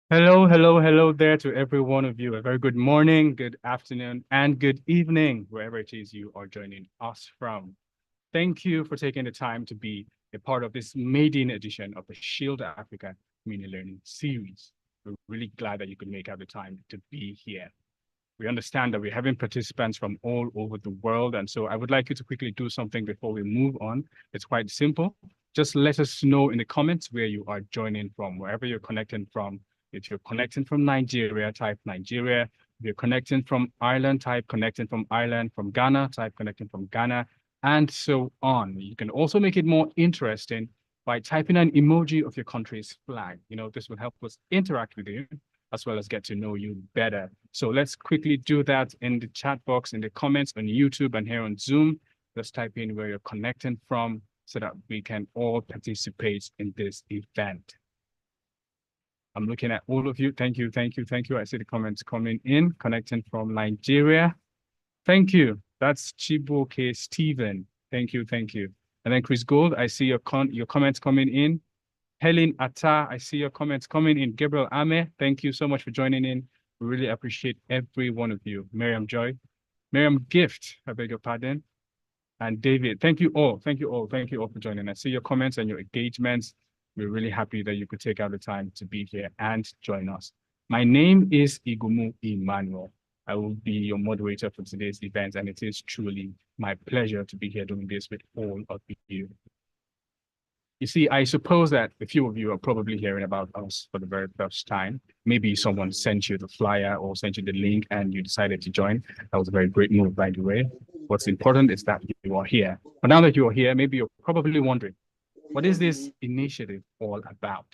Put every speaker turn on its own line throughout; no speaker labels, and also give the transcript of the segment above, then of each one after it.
Hello, hello, hello there to every one of you. A very good morning, good afternoon, and good evening, wherever it is you are joining us from. Thank you for taking the time to be a part of this maiden edition of the Shield Africa Community Learning Series. We're really glad that you could make out the time to be here. We understand that we're having participants from all over the world, and so I would like you to quickly do something before we move on. It's quite simple. Just let us know in the comments where you are joining from, wherever you're connecting from. If you're connecting from Nigeria, type Nigeria. If you're connecting from Ireland, type connecting from Ireland. From Ghana, type connecting from Ghana, and so on. You can also make it more interesting by typing an emoji of your country's flag. This will help us interact with you as well as get to know you better. So let's quickly do that in the chat box, in the comments on YouTube and here on Zoom. Just type in where you're connecting from so that we can all participate in this event. I'm looking at all of you. Thank you, thank you, thank you. I see the comments coming in, connecting from Nigeria. Thank you. That's Chibuke Stephen. Thank you, thank you. And then Chris Gold, I see your comments coming in. Helen Atta, I see your comments coming in. Gabriel Ame, thank you so much for joining in. We really appreciate every one of you. Miriam Joy, Miriam Gift, I beg your pardon. And David, thank you all. Thank you all. Thank you all for joining. I see your comments and your engagements. We're really happy that you could take out the time to be here and join us. My name is Igumu Emmanuel. I will be your moderator for today's event, and it is truly my pleasure to be here doing this with all of you. You see, I suppose that a few of you are probably hearing about us for the very first time. Maybe someone sent you the flyer or sent you the link and you decided to join. That was a very great move, by the way. What's important is that you are here. But now that you are here, maybe you're probably wondering, what is this initiative all about,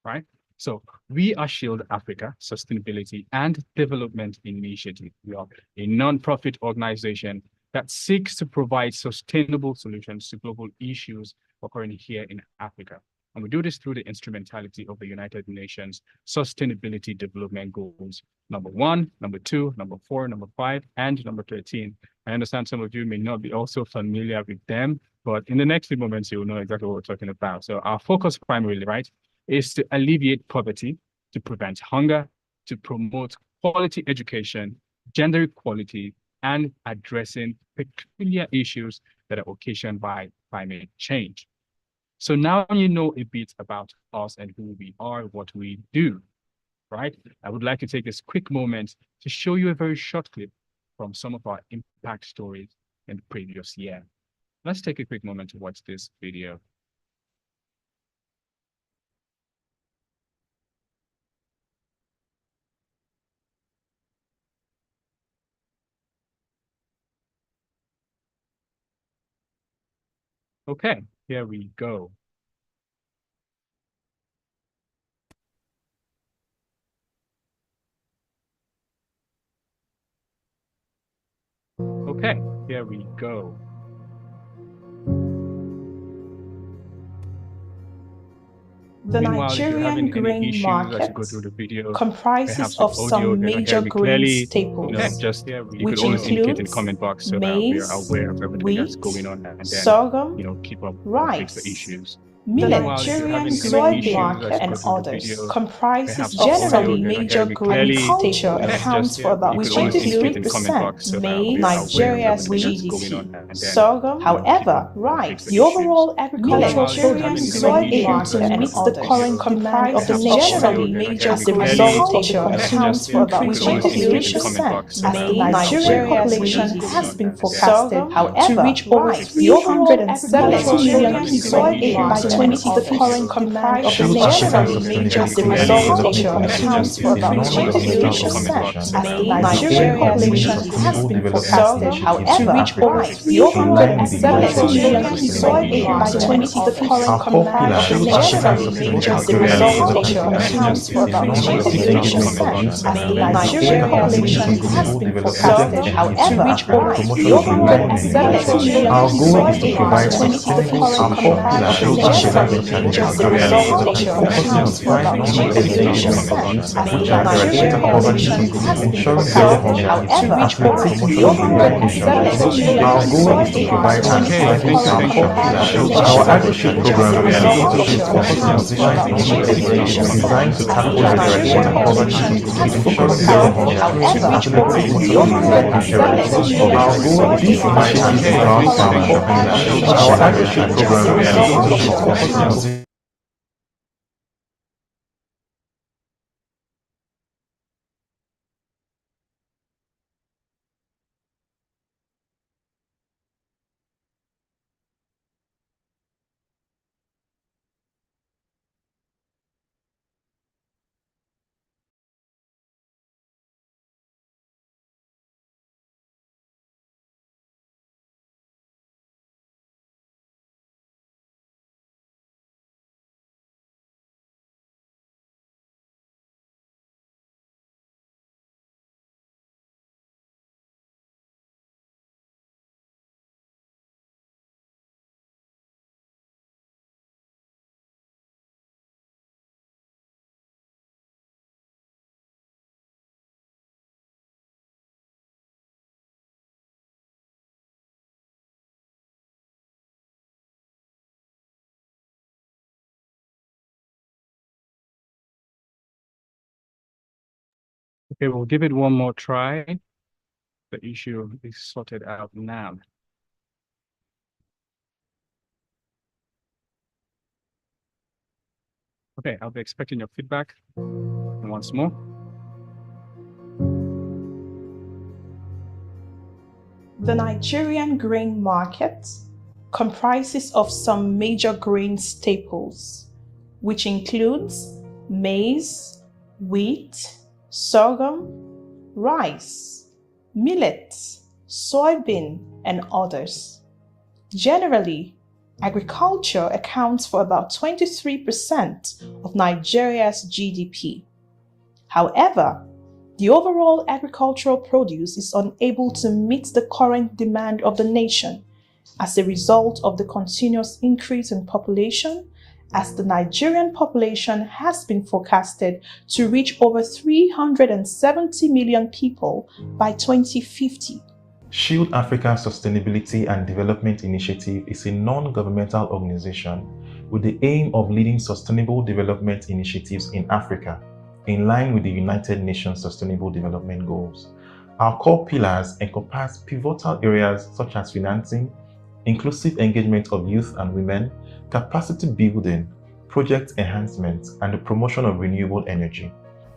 right? So we are Shield Africa Sustainability and Development Initiative. We are a non-profit organization that seeks to provide sustainable solutions to global issues occurring here in Africa. And we do this through the instrumentality of the United Nations Sustainability Development Goals, number 1, number 2, number 4, number 5, and number 13. I understand some of you may not be also familiar with them, but in the next few moments, you'll know exactly what we're talking about. So our focus primarily, right, is to alleviate poverty, to prevent hunger, to promote quality education, gender equality, and addressing peculiar issues that are occasioned by climate change. So now you know a bit about us and who we are, what we do, right? I would like to take this quick moment to show you a very short clip from some of our impact stories in the previous year. Let's take a quick moment to watch this video. Okay, here we go. Okay, here we go.
The Nigerian grain market comprises of some major grain staples, which include maize, wheat, sorghum, rice, millet, soybean, and others. Comprises generally major grain culture accounts for about 23% maize, Nigeria's GDP. Sorghum, however, rice, the overall agricultural produce able to meet the current demand of the nation major as a result of the accounts for about 23% as the Nigerian population has been forecasted, however, to reach over 370 million people by 20 the current combined of the nation major as a result of the accounts for about 23% as the Nigerian population has been forecasted, however, to reach over 370 million people by 20 the current combined of the nation major as a result of the accounts for about 23% as the Nigerian population has been forecasted, however, to reach over 370 million people by 20 the current combined of the nation some major consolidation accounts for about 23%, and the Nigerian population has been forecasted to reach over 470 million soybeans to meet the current population as a result of the consumption of initiatives designed to tackle the Nigerian population has been forecasted, however, over 470 million soybeans to meet the current population as a result of the consumption.
Okay, we'll give it one more try. The issue is sorted out now. Okay, I'll be expecting your feedback once more.
The Nigerian grain market comprises of some major grain staples, which includes maize, wheat, sorghum, rice, millet, soybean, and others. Generally, agriculture accounts for about 23% of Nigeria's GDP. However, the overall agricultural produce is unable to meet the current demand of the nation as a result of the continuous increase in population, as the Nigerian population has been forecasted to reach over 370 million people by 2050.
Shield Africa Sustainability and Development Initiative is a non-governmental organization with the aim of leading sustainable development initiatives in Africa, in line with the United Nations Sustainable Development Goals. Our core pillars encompass pivotal areas such as financing, inclusive engagement of youth and women, capacity building, project enhancement, and the promotion of renewable energy.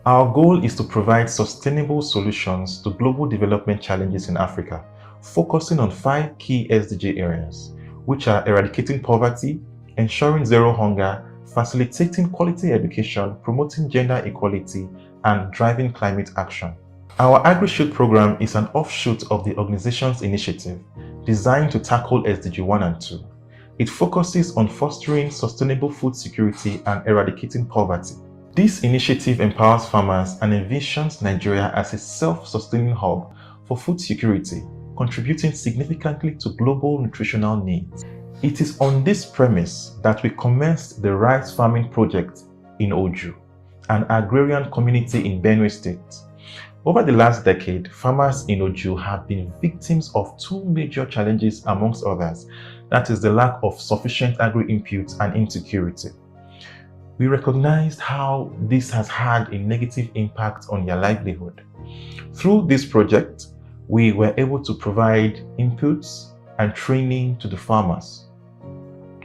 Our goal is to provide sustainable solutions to global development challenges in Africa, focusing on 5 key SDG areas, which are eradicating poverty, ensuring zero hunger, facilitating quality education, promoting gender equality, and driving climate action. Our AgriShield program is an offshoot of the organization's initiative designed to tackle SDG 1 and 2. It focuses on fostering sustainable food security and eradicating poverty. This initiative empowers farmers and envisions Nigeria as a self-sustaining hub for food security, contributing significantly to global nutritional needs. It is on this premise that we commenced the rice farming project in Oju, an agrarian community in Benue State. Over the last decade, farmers in Oju have been victims of 2 major challenges amongst others, that is the lack of sufficient agri-inputs and insecurity. We recognized how this has had a negative impact on their livelihood. Through this project, we were able to provide inputs and training to the farmers.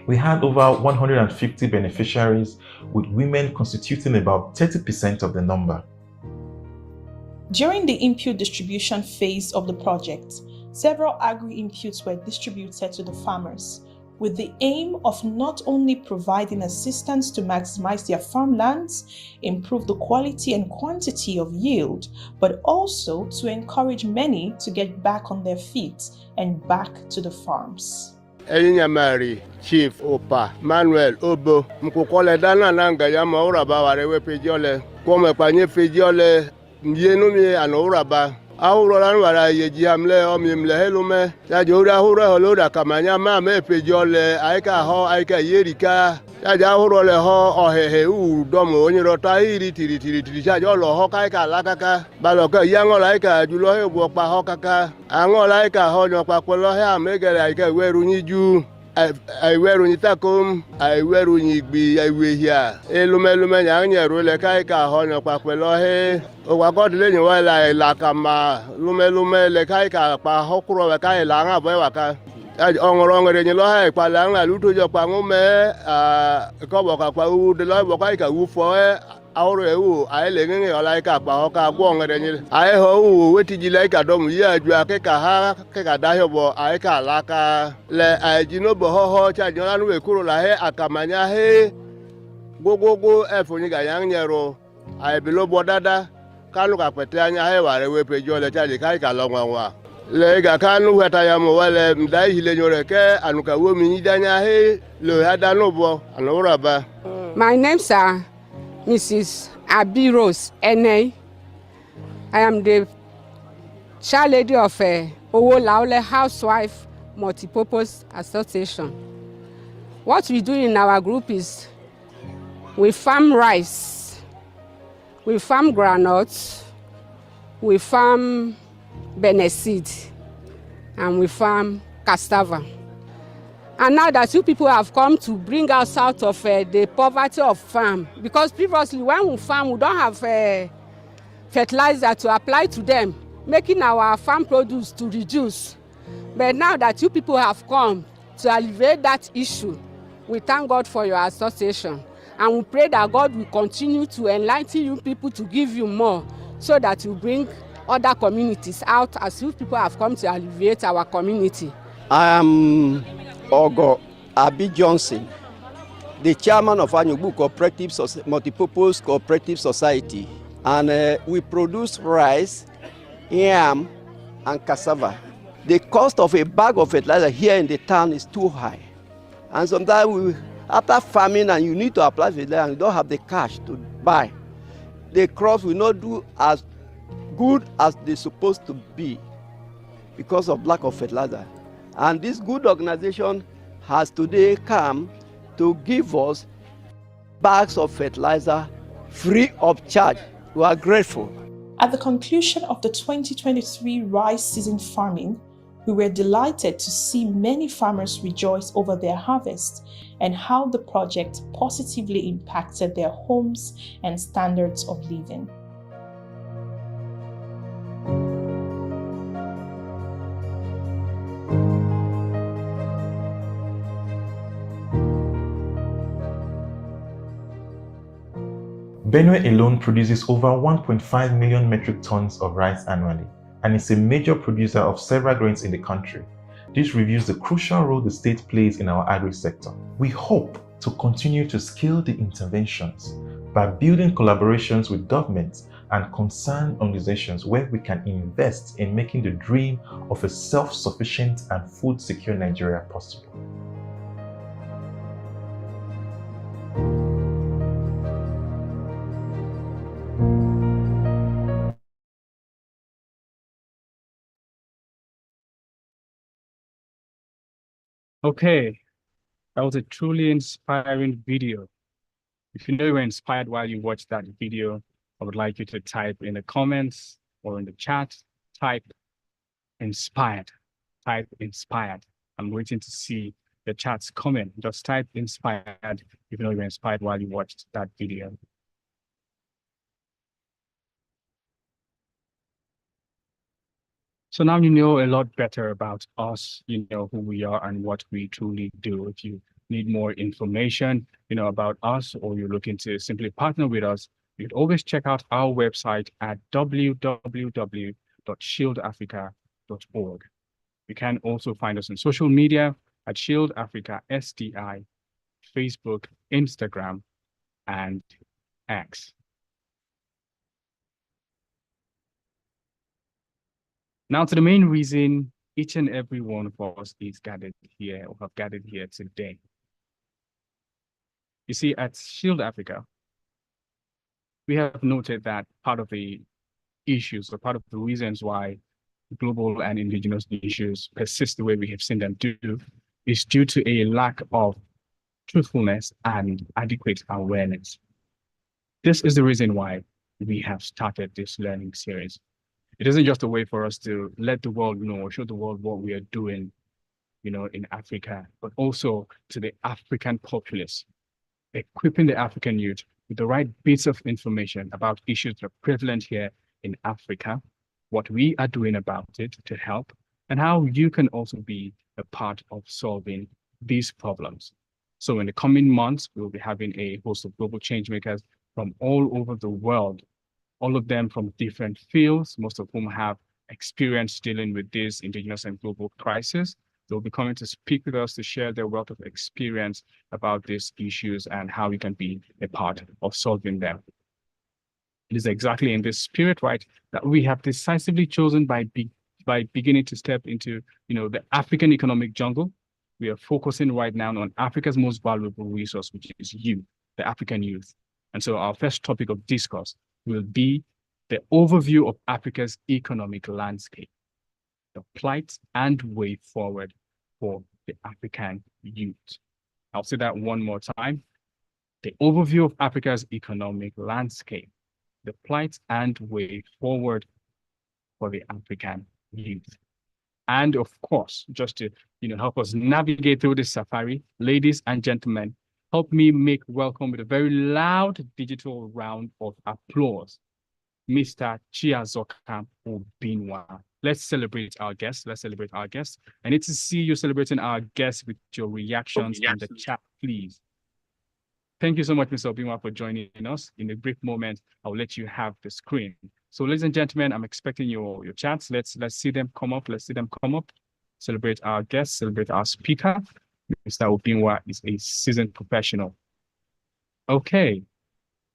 We had over 150 beneficiaries, with women constituting about 30% of the number.
During the input distribution phase of the project, several agri-inputs were distributed to the farmers, with the aim of not only providing assistance to maximize their farmlands, improve the quality and quantity of yield, but also to encourage many to get back on their feet and back to the farms.
Eyinyamari Chief Opa Manuel Obo mkukole dana nanga ya mauraba warewe pejiole kome panye pejiole myenumi anouraba aurolan wara yeji hamle omimle helume ya jora hura holoda kamanya ma me pejiole aika ho aika yerika chaja hụrụ le ho ohehe u dom onye rọta iri tiri chaja ọlọ họ kai ka lakaka balọ ka ya ngọla ka julo he gbo pa họ kaka angọla ka ho nyo pa polo he amegere ka weru nyiju aiweru nyitakom aiweru nyigbi aiwehia elumelume nya nyeru le kai ka ho nyo pa polo he o wa god le nyo la la kama lumelume le kai ka pa ho kuro we kai la nga boy wa ka ngere nyi lo hai pa la nga lu to jo pa ngume ko bo ka pa u de lo bo kai ka u fo awro ewu ai le ngi ola ka pa ho ka gwo ngere nyi ai ho u weti ji lai ka dom ya ju ake ka ha ke ka da ho bo ai ka la ka le ai ji no bo ho cha jo la nu we kuro la he akamanya he gogogo e fo nyi ga yang nyero ai bi lo bo dada ka lu ka pete anya he wa re we pe jo le cha ji kai ka lo nwa le ga ka nu weta ya mo wale mdai hile nyore ke anuka wo mi danya he lo ya da no bo anora ba.
My name's Mrs. Abi Rose Ene. I am the chair lady of Owo Laole Housewife Multipurpose Association. What we do in our group is we farm rice, we farm groundnuts, we farm seed, and we farm cassava. And now that you people have come to bring us out of the poverty of farm, because previously when we farm, we don't have fertilizer to apply to them, making our farm produce to reduce. But now that you people have come to alleviate that issue, we thank God for your association. And we pray that God will continue to enlighten you people to give you more, so that you bring other communities out as you people have come to alleviate our community.
I am Ogo Abi Johnson, the chairman of Anyugbu Cooperative Multipurpose Cooperative Society, and we produce rice, yam, and cassava. The cost of a bag of fertilizer here in the town is too high, and sometimes after farming and you need to apply fertilizer and you don't have the cash to buy, the crops will not do as good as they're supposed to be because of lack of fertilizer. And this good organization has today come to give us bags of fertilizer free of charge. We are grateful.
At the conclusion of the 2023 rice season farming, we were delighted to see many farmers rejoice over their harvest and how the project positively impacted their homes and standards of living.
Benue alone produces over 1.5 million metric tons of rice annually and is a major producer of several grains in the country. This reveals the crucial role the state plays in our agri-sector. We hope to continue to scale the interventions by building collaborations with governments and concerned organizations where we can invest in making the dream of a self-sufficient and food-secure Nigeria possible.
Okay, that was a truly inspiring video. If you know you were inspired while you watched that video, I would like you to type in the comments or in the chat, type inspired, type inspired. I'm waiting to see the chat's comment. Just type inspired if you know you were inspired while you watched that video. So now you know a lot better about us, you know who we are and what we truly do. If you need more information, about us, or you're looking to simply partner with us, you can always check out our website at www.shieldafrica.org. You can also find us on social media at Shield Africa SDI, Facebook, Instagram, and X. Now to the main reason each and every one of us is gathered here or have gathered here today. You see, at Shield Africa, we have noted that part of the issues or part of the reasons why global and indigenous issues persist the way we have seen them do is due to a lack of truthfulness, and adequate awareness. This is the reason why we have started this learning series. It isn't just a way for us to let the world know or show the world what we are doing, in Africa, but also to the African populace, equipping the African youth with the right bits of information about issues that are prevalent here in Africa, what we are doing about it to help, and how you can also be a part of solving these problems. So in the coming months, we'll be having a host of global change makers from all over the world, all of them from different fields, most of whom have experience dealing with this indigenous and global crisis. They'll be coming to speak with us to share their wealth of experience about these issues and how we can be a part of solving them. It is exactly in this spirit, right, that we have decisively chosen by beginning to step into, the African economic jungle. We are focusing right now on Africa's most valuable resource, which is you, the African youth. And so our first topic of discourse will be the overview of Africa's economic landscape, the plight and way forward for the African youth. I'll say that one more time. The overview of Africa's economic landscape, the plight and way forward for the African youth. And of course, just to help us navigate through this safari, ladies and gentlemen, help me make welcome with a very loud digital round of applause, Mr. Chiazoka Obinwa. Let's celebrate our guests. Let's celebrate our guests. I need to see you celebrating our guests with your reactions in the chat, please. Thank you so much, Mr. Obinwa, for joining us. In a brief moment, I'll let you have the screen. So, ladies and gentlemen, I'm expecting your chats. Let's see them come up. Let's see them come up. Celebrate our guests. Celebrate our speaker. Mr. Obinwa is a seasoned professional. Okay.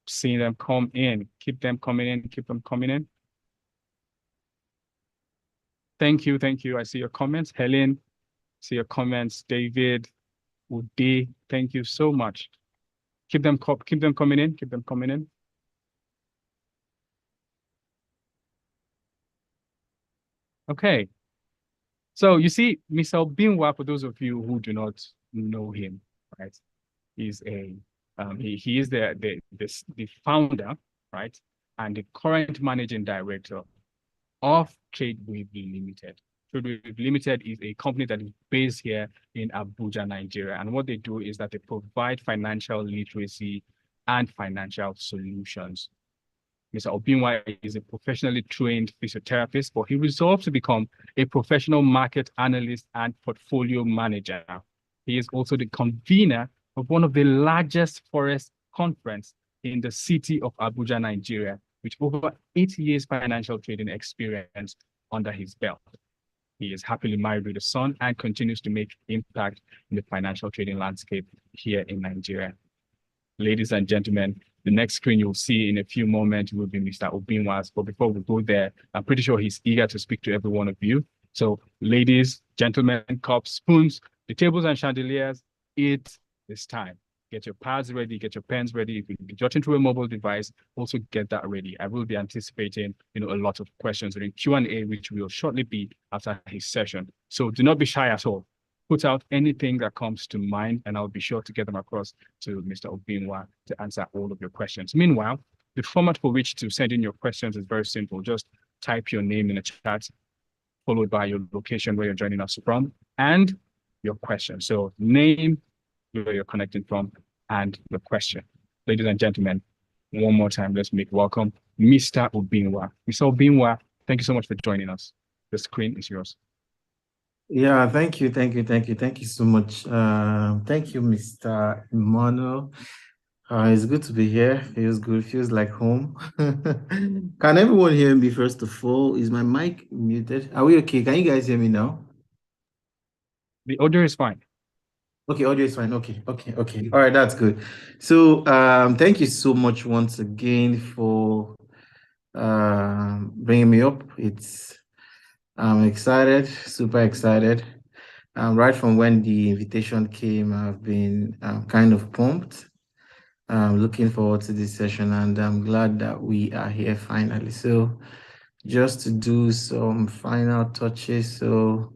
Seeing them come in. Keep them coming in. Keep them coming in. Thank you. Thank you. I see your comments. Helen, see your comments. David, Ude, thank you so much. Keep them coming in. Keep them coming in. Okay. So you see, Mr. Obinwa, for those of you who do not know him, right? He's he is the founder, right, and the current managing director of TradeWave Limited. TradeWave Limited is a company that is based here in Abuja, Nigeria. And what they do is that they provide financial literacy and financial solutions. Mr. Obinwa is a professionally trained physiotherapist, but he resolved to become a professional market analyst and portfolio manager. He is also the convener of one of the largest forest conference in the city of Abuja, Nigeria, with over 8 years financial trading experience under his belt. He is happily married with a son and continues to make impact in the financial trading landscape here in Nigeria. Ladies and gentlemen, the next screen you'll see in a few moments will be Mr. Obinwa's. But before we go there, I'm pretty sure he's eager to speak to every one of you. So ladies, gentlemen, cups, spoons, the tables and chandeliers, it is time. Get your pads ready, get your pens ready. If you're jotting through a mobile device, also get that ready. I will be anticipating, a lot of questions during Q&A, which will shortly be after his session. So do not be shy at all. Put out anything that comes to mind, and I'll be sure to get them across to Mr. Obinwa to answer all of your questions. Meanwhile, the format for which to send in your questions is very simple. Just type your name in the chat, followed by your location where you're joining us from, and your question. So name, where you're connecting from, and the question. Ladies and gentlemen, one more time, let's make welcome Mr. Obinwa. Mr. Obinwa, thank you so much for joining us. The screen is yours.
Yeah, thank you so much. Thank you, Mr. Emmanuel. It's good to be here. Feels good, feels like home. Can everyone hear me first of all? Is my mic muted? Are we okay? Can you guys hear me now?
The audio is fine.
Okay, audio is fine. Okay. All right, that's good. So thank you so much once again for bringing me up. I'm excited, super excited. Right from when the invitation came, I've been kind of pumped. Looking forward to this session, and I'm glad that we are here finally. So just to do some final touches. So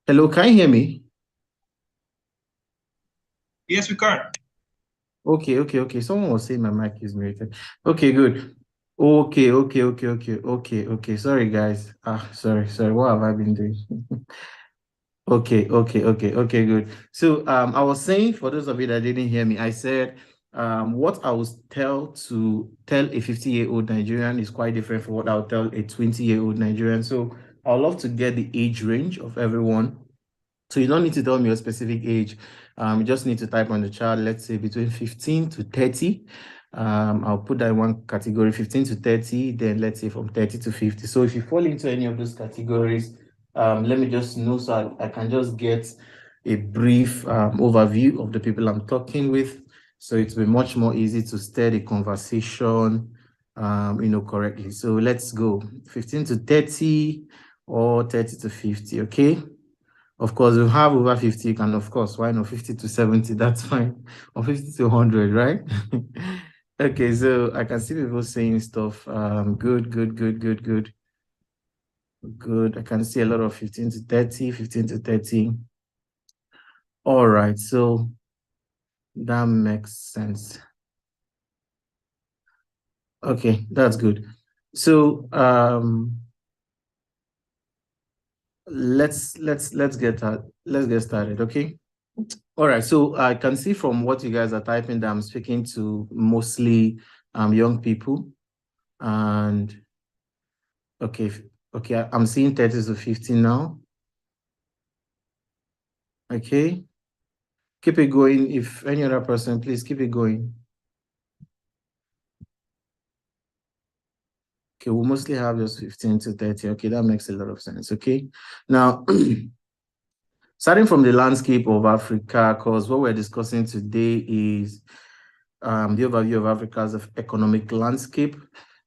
Hello, can you hear me?
Yes, we can.
Okay. Someone was saying my mic is muted. Okay, good. Okay. Sorry, guys. Sorry. What have I been doing? Okay, good. So I was saying, for those of you that didn't hear me, I said what I would tell a 50-year-old Nigerian is quite different from what I'll tell a 20-year-old Nigerian. So I'd love to get the age range of everyone. So you don't need to tell me your specific age. You just need to type on the chart, let's say between 15 to 30. I'll put that in one category, 15 to 30, then let's say from 30 to 50. So if you fall into any of those categories, let me just know so I can just get a brief overview of the people I'm talking with. So it will be much more easy to steer the conversation, correctly. So let's go 15 to 30 or 30 to 50, okay? Of course, we have over 50, you can, of course, why not 50 to 70, that's fine. Or 50 to 100, right? Okay, so I can see people saying stuff. Good. I can see a lot of 15 to 30. All right, so that makes sense. Okay, that's good. So let's get started, okay? All right, so I can see from what you guys are typing that I'm speaking to mostly young people. And okay, I'm seeing 30 to 50 now. Okay, keep it going. If any other person, please keep it going. Okay, we mostly have just 15 to 30. Okay, that makes a lot of sense. Okay, now starting from the landscape of Africa, because what we're discussing today is the overview of Africa's economic landscape.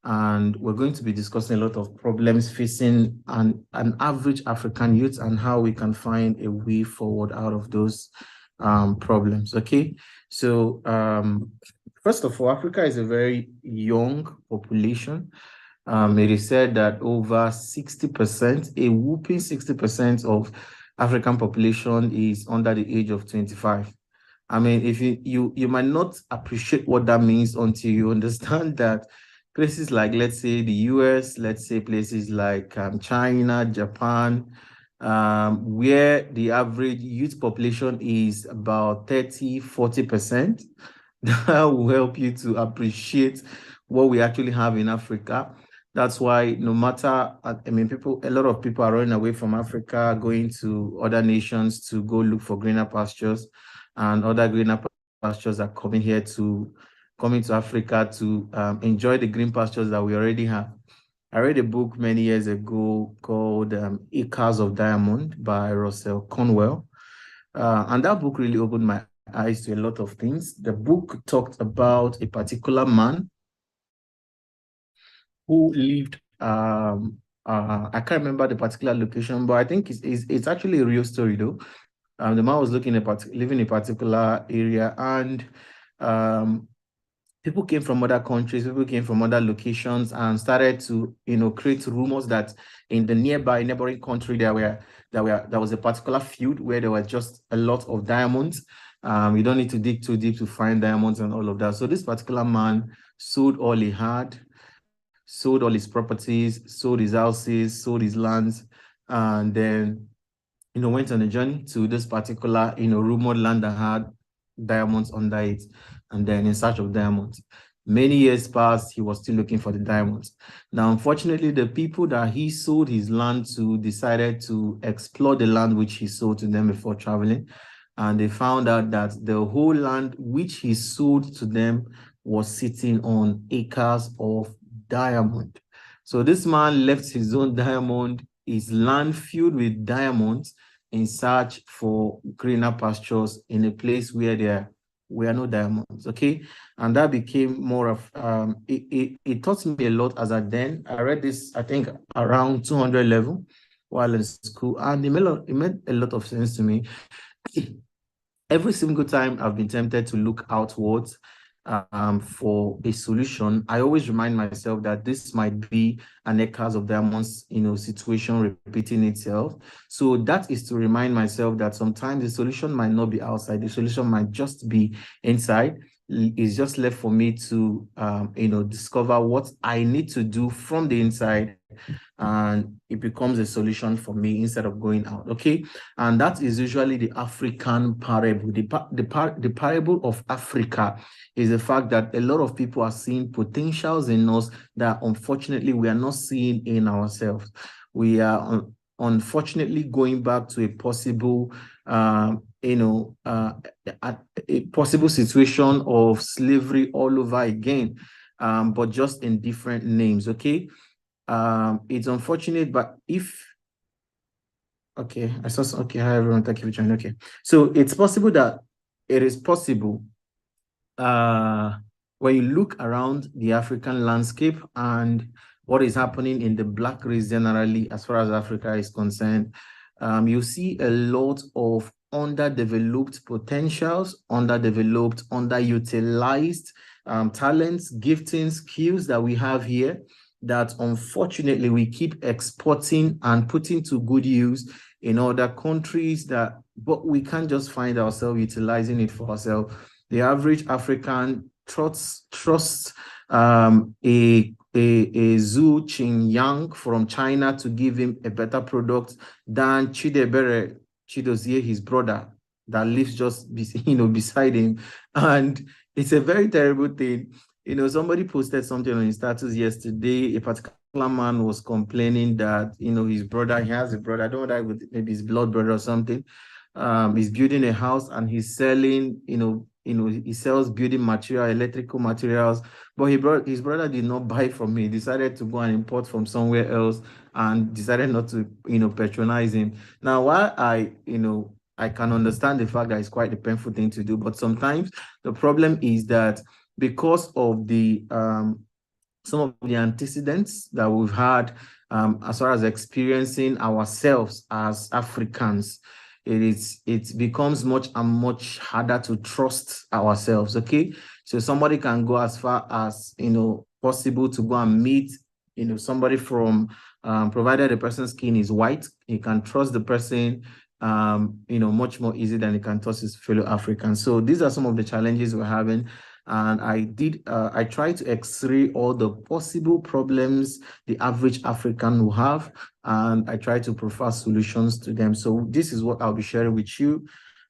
And we're going to be discussing a lot of problems facing an average African youth and how we can find a way forward out of those problems, okay? So first of all, Africa is a very young population. It is said that over 60%, a whooping 60% of African population is under the age of 25. I mean, if you might not appreciate what that means until you understand that places like, let's say, the US, let's say places like China, Japan, where the average youth population is about 30-40%, that will help you to appreciate what we actually have in Africa. That's why no matter, I mean, a lot of people are running away from Africa, going to other nations to go look for greener pastures, and other greener pastures are coming to Africa to enjoy the green pastures that we already have. I read a book many years ago called Acres of Diamond by Russell Cornwell. And that book really opened my eyes to a lot of things. The book talked about a particular man who lived, I can't remember the particular location, but I think it's actually a real story though. The man was living in a particular area, and people came from other countries, people came from other locations, and started to, create rumors that in the neighboring country there was a particular field where there were just a lot of diamonds. You don't need to dig too deep to find diamonds and all of that. So this particular man sold all he had, sold all his properties, sold his houses, sold his lands, and then went on a journey to this particular, rumored land that had diamonds under it, and then in search of diamonds. Many years passed, he was still looking for the diamonds. Now, unfortunately, the people that he sold his land to decided to explore the land which he sold to them before traveling, and they found out that the whole land which he sold to them was sitting on acres of diamond. So this man left his own diamond, his land filled with diamonds, in search for greener pastures in a place where there were no diamonds, okay? And that became more of, it taught me a lot as then. I read this, I think, around 200 level while in school, and it made a lot of sense to me. Every single time I've been tempted to look outwards, for a solution, I always remind myself that this might be an Echoes of Diamonds, situation repeating itself. So that is to remind myself that sometimes the solution might not be outside, the solution might just be inside. It's just left for me to, discover what I need to do from the inside, and it becomes a solution for me instead of going out. Okay, and that is usually the African parable. The parable of Africa is the fact that a lot of people are seeing potentials in us that unfortunately we are not seeing in ourselves. We are unfortunately going back to a possible a possible situation of slavery all over again, but just in different names. Okay, it's unfortunate, but okay, hi everyone, thank you for joining. Okay, so it's possible that it is possible when you look around the African landscape and what is happening in the Black race generally, as far as Africa is concerned, you see a lot of underdeveloped potentials, underdeveloped, underutilized talents, giftings, skills that we have here that unfortunately we keep exporting and putting to good use in other countries, but we can't just find ourselves utilizing it for ourselves. The average African trusts a Zhu Qingyang from China to give him a better product than Chidebere Chidozie, his brother, that lives just beside him. And it's a very terrible thing. Somebody posted something on his status yesterday. A particular man was complaining that his brother, he has a brother, I don't know, maybe his blood brother or something. He's building a house and he's selling, he sells building material, electrical materials, but his brother did not buy from me. He decided to go and import from somewhere else and decided not to, patronize him. Now, while I can understand the fact that it's quite a painful thing to do, but sometimes the problem is that because of the some of the antecedents that we've had as far as experiencing ourselves as Africans, it becomes much and much harder to trust ourselves. Okay, so somebody can go as far as possible to go and meet somebody from provided the person's skin is white, he can trust the person much more easy than he can trust his fellow Africans. So these are some of the challenges we're having. And I tried to x-ray all the possible problems the average African will have, and I try to provide solutions to them. So this is what I'll be sharing with you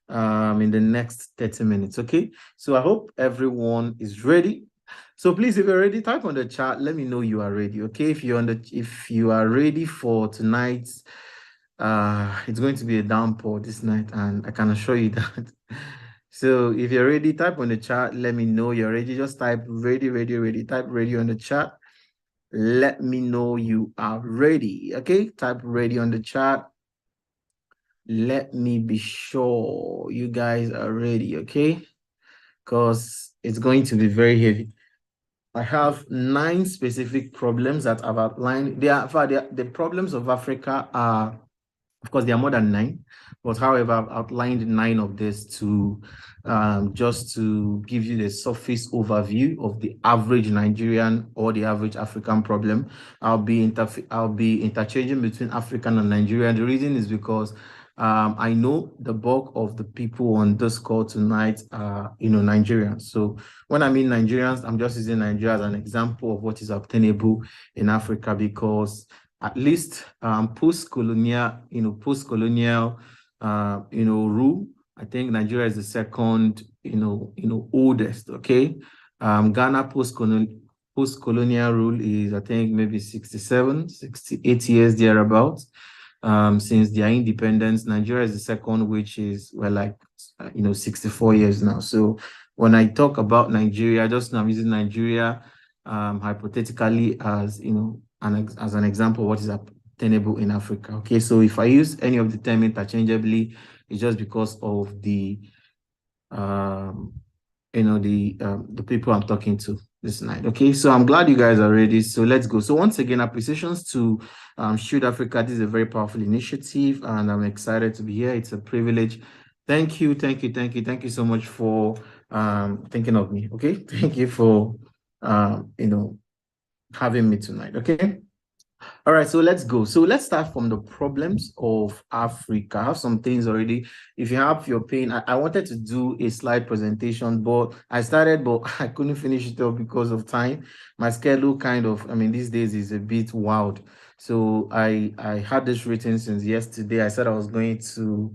in the next 30 minutes, okay? So I hope everyone is ready. So please, if you're ready, type on the chat, let me know you are ready, okay? If you are ready for tonight's, it's going to be a downpour this night, and I can assure you that. So if you're ready, type on the chat. Let me know you're ready. Just type ready, ready, ready. Type ready on the chat. Let me know you are ready. Okay, type ready on the chat. Let me be sure you guys are ready, okay? Because it's going to be very heavy. I have 9 specific problems that I've outlined. The problems of Africa are, of course, there are more than 9, but however, I've outlined 9 of this to just to give you the surface overview of the average Nigerian or the average African problem. I'll be interchanging between African and Nigerian. The reason is because I know the bulk of the people on this call tonight are, Nigerians. So when I mean Nigerians, I'm just using Nigeria as an example of what is obtainable in Africa, because at least post-colonial rule, I think Nigeria is the second, oldest. Okay, Ghana post-colonial rule is, I think, maybe 68 years thereabouts. Since their independence, Nigeria is the second, which is 64 years now. So when I talk about Nigeria, I'm using Nigeria hypothetically as as an example of what is obtainable in Africa. Okay, so if I use any of the term interchangeably, it's just because of the the people I'm talking to this night. Okay, so I'm glad you guys are ready. So let's go. So once again, appreciations to Shield Africa. This is a very powerful initiative, and I'm excited to be here. It's a privilege. Thank you so much for thinking of me. Okay, thank you for having me tonight. Okay. All right, so let's go. So let's start from the problems of Africa. I have some things already. If you have your pen, I wanted to do a slide presentation, but I started, but I couldn't finish it up because of time. My schedule these days is a bit wild. So I had this written since yesterday. I said I was going to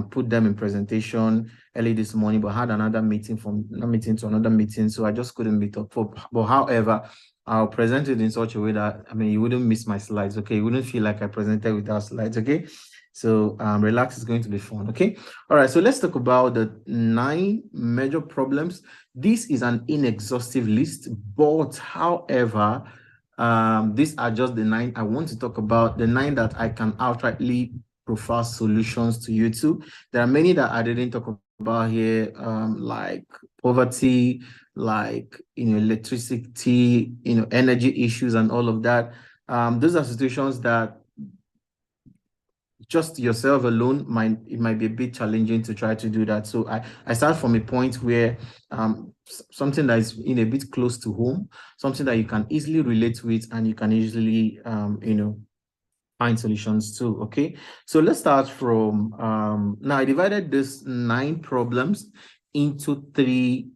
put them in presentation early this morning, but I had another meeting from one meeting to another meeting, so I just couldn't meet up. But however, I'll present it in such a way that, you wouldn't miss my slides, okay? You wouldn't feel like I presented without slides, okay? So relax, it's going to be fun, okay? All right, so let's talk about the 9 major problems. This is an inexhaustive list, but however, these are just the 9. I want to talk about the 9 that I can outrightly prefer solutions to you too. There are many that I didn't talk about here, like poverty, like electricity, energy issues and all of that. Those are situations that just yourself alone might be a bit challenging to try to do that. So I start from a point where something that is a bit close to home, something that you can easily relate with and you can easily find solutions too. Okay, so let's start from now. I divided this 9 problems into 3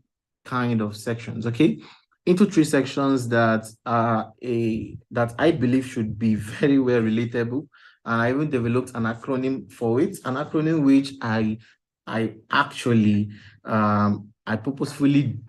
kind of sections, okay, into 3 sections that I believe should be very well relatable, and I even developed an acronym for it, an acronym which I actually I purposefully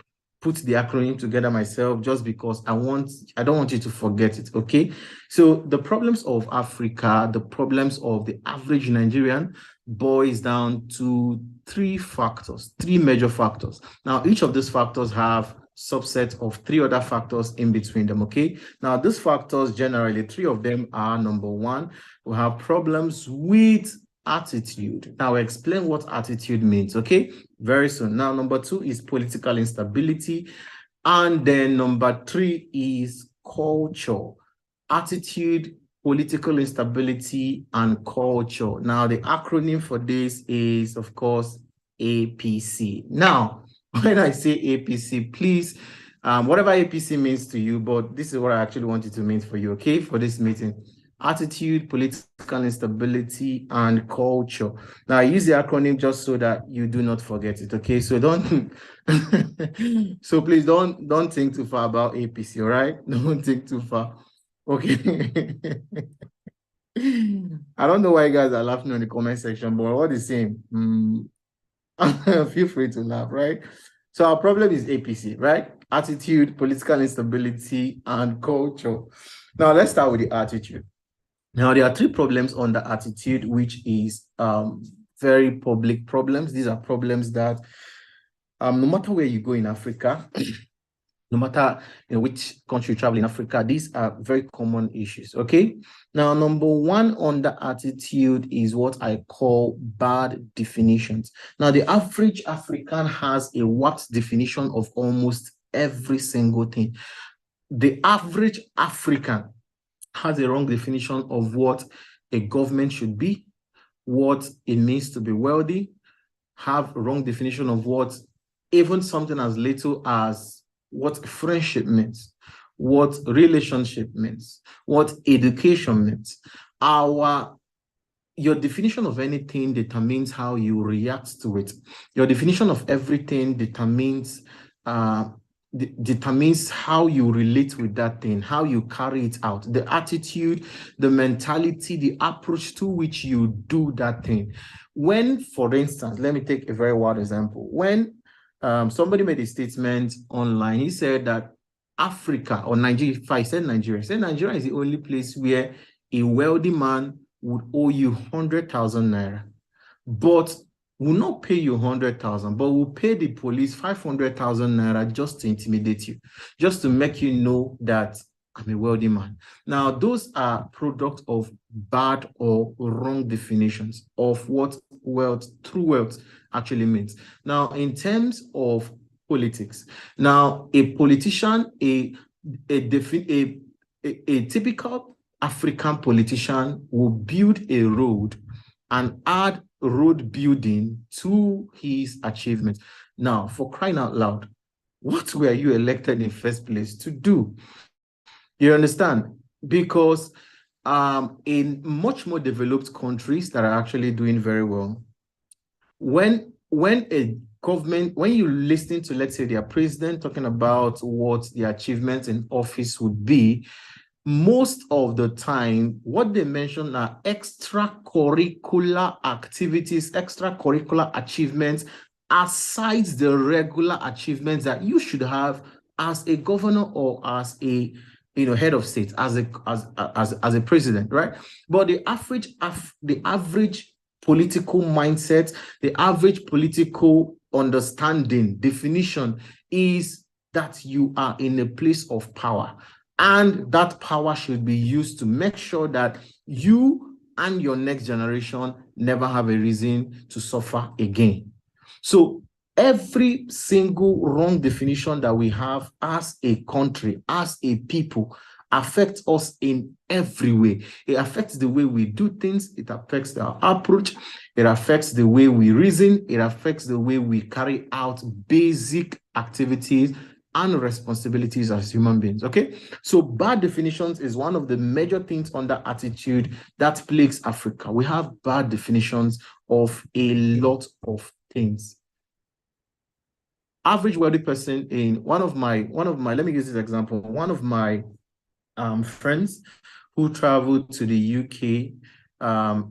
put the acronym together myself just because I don't want you to forget it, okay? So the problems of Africa, the problems of the average Nigerian boils down to 3 factors, 3 major factors. Now, each of these factors have subsets of 3 other factors in between them, okay? Now, these factors, generally, 3 of them are, number 1, we have problems with attitude. Now, I'll explain what attitude means, okay? Very soon. Now, number 2 is political instability. And then number 3 is culture. Attitude, political instability, and culture. Now, the acronym for this is, of course, APC. Now, when I say APC, please, whatever APC means to you, but this is what I actually want it to mean for you, okay, for this meeting. Attitude, political instability, and culture. Now, I use the acronym just so that you do not forget it, okay? So so please don't think too far about APC, all right? Don't think too far, okay? I don't know why you guys are laughing in the comment section, but all the same, feel free to laugh, right? So our problem is APC, right? Attitude, political instability, and culture. Now, let's start with the attitude. Now, there are 3 problems on the attitude, which is very public problems. These are problems that no matter where you go in Africa, no matter which country you travel in Africa, these are very common issues, okay? Now, number 1 on the attitude is what I call bad definitions. Now, the average African has a warped definition of almost every single thing. The average African has a wrong definition of what a government should be, what it means to be wealthy, have a wrong definition of what even something as little as what friendship means, what relationship means, what education means. Your definition of anything determines how you react to it. Your definition of everything determines how you relate with that thing, how you carry it out, the attitude, the mentality, the approach to which you do that thing. When, for instance, let me take a very wild example. When somebody made a statement online, he said that Africa or Nigeria, if I said Nigeria is the only place where a wealthy man would owe you 100,000 naira, but will not pay you 100,000, but will pay the police 500,000 naira just to intimidate you, just to make you know that I'm a wealthy man. Now, those are products of bad or wrong definitions of what wealth, true wealth, actually means. Now, in terms of politics, now a politician, a typical African politician will build a road and add road building to his achievements. Now, for crying out loud, what were you elected in first place to do? You understand? Because in much more developed countries that are actually doing very well, when a government, when you listen to, let's say, their president talking about what the achievements in office would be, most of the time, what they mention are extracurricular activities, extracurricular achievements, aside the regular achievements that you should have as a governor or as a head of state, as a president, right? But the average political mindset, the average political understanding, definition is that you are in a place of power. And that power should be used to make sure that you and your next generation never have a reason to suffer again. So every single wrong definition that we have as a country, as a people, affects us in every way. It affects the way we do things. It affects our approach. It affects the way we reason. It affects the way we carry out basic activities and responsibilities as human beings, okay? So bad definitions is one of the major things under attitude that plagues Africa. We have bad definitions of a lot of things. Average wealthy person in one of my, let me use this example. One of my friends who traveled to the UK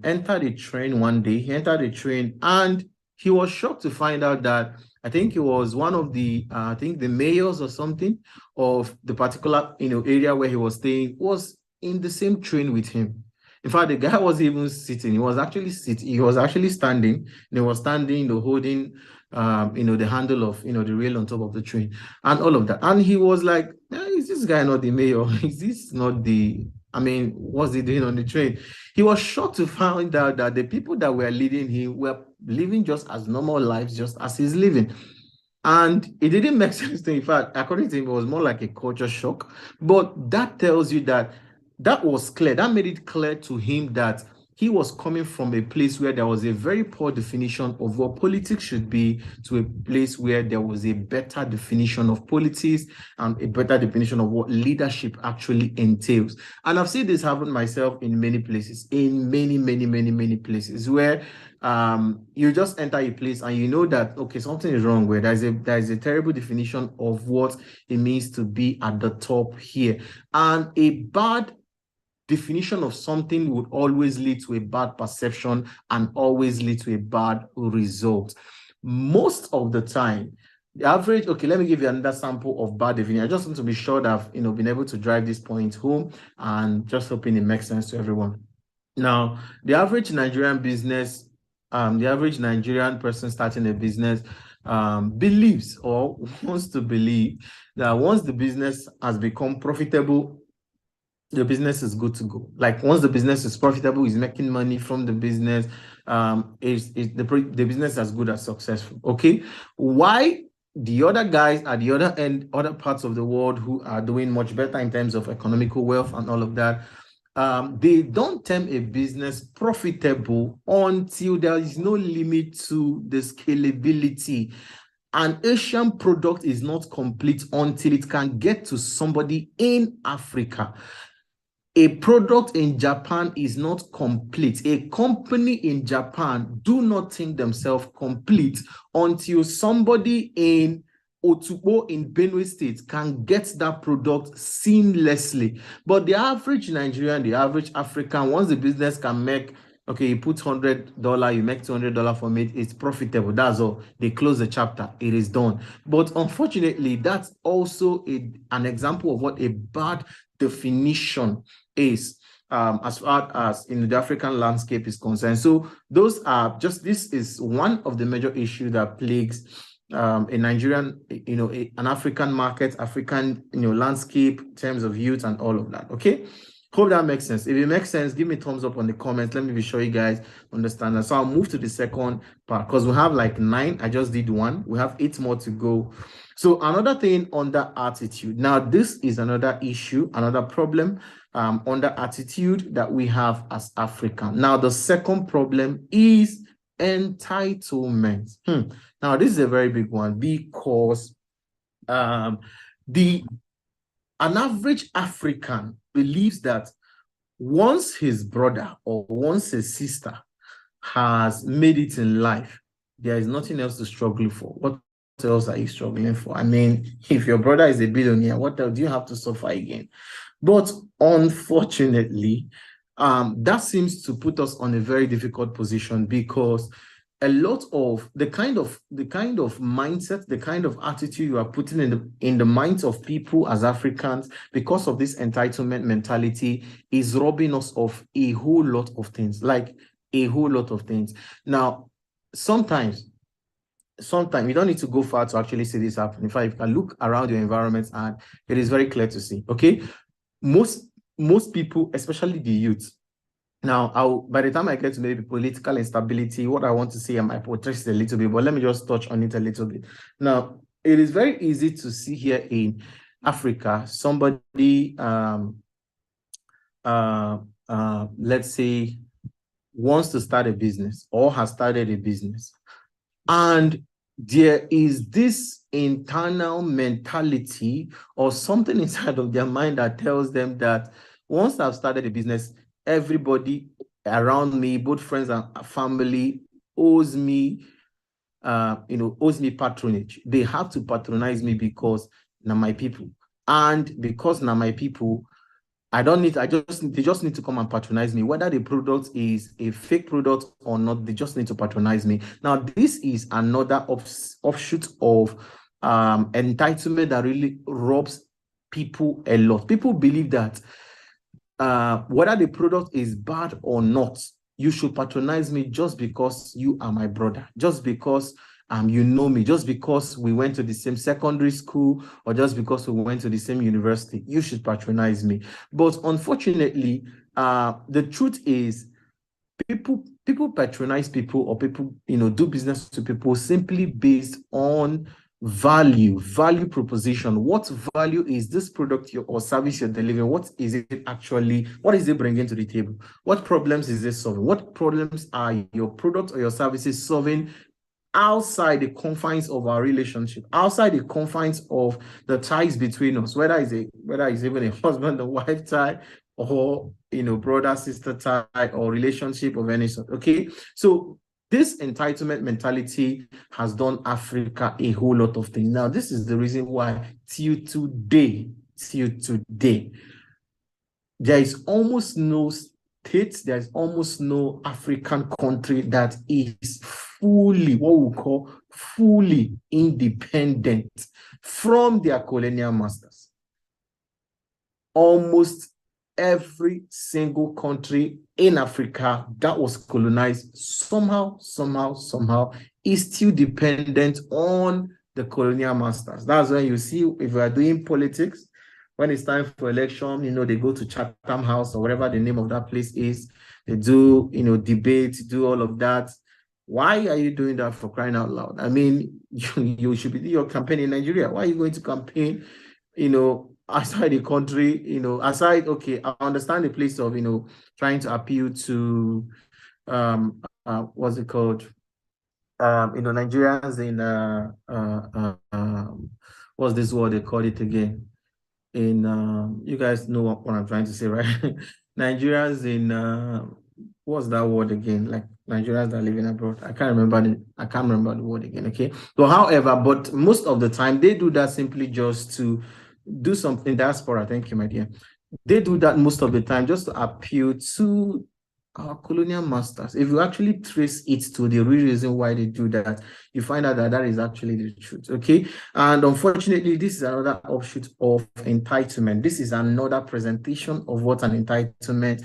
entered a train one day. He entered a train and he was shocked to find out that I think it was one of the, I think the mayors or something of the particular, area where he was staying was in the same train with him. In fact, the guy wasn't even sitting. He was actually sitting. He was actually standing. And he was standing, holding, the handle of, the rail on top of the train and all of that. And he was like, is this guy not the mayor? Is this not the, what's he doing on the train? He was shocked to find out that the people that were leading him were living just as normal lives, just as he's living. And it didn't make sense to him. In fact, according to him, it was more like a culture shock. But that tells you that was clear. That made it clear to him that he was coming from a place where there was a very poor definition of what politics should be to a place where there was a better definition of politics and a better definition of what leadership actually entails. And I've seen this happen myself in many places, in many places where you just enter a place and you know that, okay, something is wrong where there's a terrible definition of what it means to be at the top here. And a bad definition of something would always lead to a bad perception and always lead to a bad result. Most of the time, the average, okay, let me give you another sample of bad definition. I just want to be sure that I've been able to drive this point home and just hoping it makes sense to everyone. Now, the average Nigerian business, the average Nigerian person starting a business believes or wants to believe that once the business has become profitable, the business is good to go. Like once the business is profitable, is making money from the business, the business is as good as successful. Okay, why the other guys at the other end, other parts of the world who are doing much better in terms of economical wealth and all of that, they don't term a business profitable until there is no limit to the scalability. An Asian product is not complete until it can get to somebody in Africa. A product in Japan is not complete. A company in Japan do not think themselves complete until somebody in Otukpo in Benue State can get that product seamlessly. But the average Nigerian, the average African, once the business can make, okay, you put $100, you make $200 from it, it's profitable. That's all. They close the chapter. It is done. But unfortunately, that's also an example of what a bad definition is as far as in the African landscape is concerned. So those are this is one of the major issues that plagues a Nigerian, an African market, African, landscape in terms of youth and all of that. Okay. Hope that makes sense. If it makes sense, give me a thumbs up on the comments. Let me be sure you guys understand that. So I'll move to the second part because we have like 9. I just did 1. We have 8 more to go. So another thing under attitude. Now, this is another issue, another problem under attitude that we have as African. Now, the second problem is Entitlement. Now, this is a very big one because an average African believes that once his brother or once his sister has made it in life, there is nothing else to struggle for. What else are you struggling for? I mean, if your brother is a billionaire, what else do you have to suffer again? But unfortunately, that seems to put us on a very difficult position, because a lot of the kind of mindset, the kind of attitude you are putting in the minds of people as Africans, because of this entitlement mentality, is robbing us of a whole lot of things, like a whole lot of things. Now, sometimes you don't need to go far to actually see this happen. In fact, you can look around your environment and it is very clear to see. Okay, most people, especially the youth. Now, by the time I get to maybe political instability, what I want to say, I might portray a little bit, but let me just touch on it a little bit. Now, it is very easy to see here in Africa, somebody, let's say, wants to start a business or has started a business. And there is this internal mentality or something inside of their mind that tells them that once I've started a business, everybody around me, both friends and family, owes me patronage. They have to patronize me because now my people. And because now my people, they just need to come and patronize me. Whether the product is a fake product or not, they just need to patronize me. Now, this is another offshoot of entitlement that really robs people a lot. People believe that whether the product is bad or not, you should patronize me just because you are my brother, just because you know me, just because we went to the same secondary school, or just because we went to the same university, you should patronize me. But unfortunately, the truth is, people patronize people, or people, do business to people simply based on value proposition. What value is this product or service you're delivering? What is it bringing to the table? What problems is it solving? What problems are your product or your services solving outside the confines of our relationship, outside the confines of the ties between us, whether it's even a husband and wife tie, or brother sister tie, or relationship of any sort. Okay, so this entitlement mentality has done Africa a whole lot of things. Now, this is the reason why till today, there is almost no state, there is almost no African country that is fully, what we call fully independent from their colonial masters. Almost every single country in Africa that was colonized somehow is still dependent on the colonial masters. That's when you see, if we are doing politics, when it's time for election, they go to Chatham House or whatever the name of that place is. They do, debate, do all of that. Why are you doing that, for crying out loud? I mean, you should be doing your campaign in Nigeria. Why are you going to campaign, outside the country, okay, I understand the place of, trying to appeal to, what's it called? Nigerians in, what's this word they call it again? You guys know what I'm trying to say, right? Nigerians in, what's that word again? Like Nigerians that are living abroad. I can't remember the word again, okay? So however, but most of the time they do that simply just to do something. Diaspora, thank you, my dear. They do that most of the time just to appeal to our colonial masters. If you actually trace it to the real reason why they do that, you find out that that is actually the truth, okay? And unfortunately, this is another offshoot of entitlement. This is another presentation of what an entitlement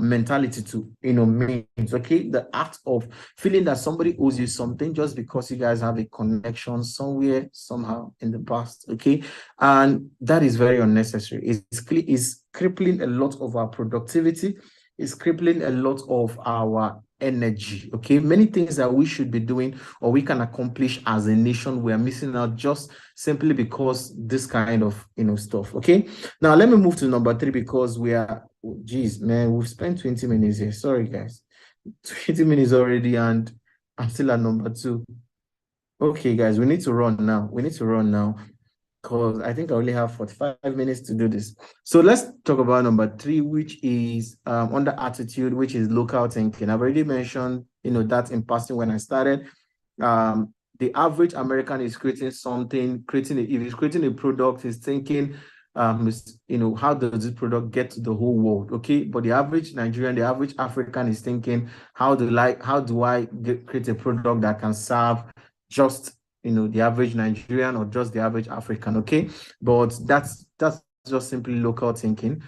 mentality to, means, okay? The act of feeling that somebody owes you something just because you guys have a connection somewhere, somehow in the past, okay? And that is very unnecessary. It's crippling a lot of our productivity. Is crippling a lot of our energy, okay? Many things that we should be doing or we can accomplish as a nation, we are missing out just simply because this kind of, stuff, okay? Now, let me move to number 3 because we are, geez, man, we've spent 20 minutes here. Sorry, guys. 20 minutes already, and I'm still at number 2. Okay, guys, we need to run now. Because I think I only have 45 minutes to do this. So let's talk about number 3, which is under attitude, which is local thinking. I've already mentioned, that in passing when I started. The average American is creating something, if he's creating a product, he's thinking, how does this product get to the whole world? Okay, but the average Nigerian, the average African is thinking, how do I create a product that can serve just the average Nigerian or just the average African? Okay, but that's just simply local thinking.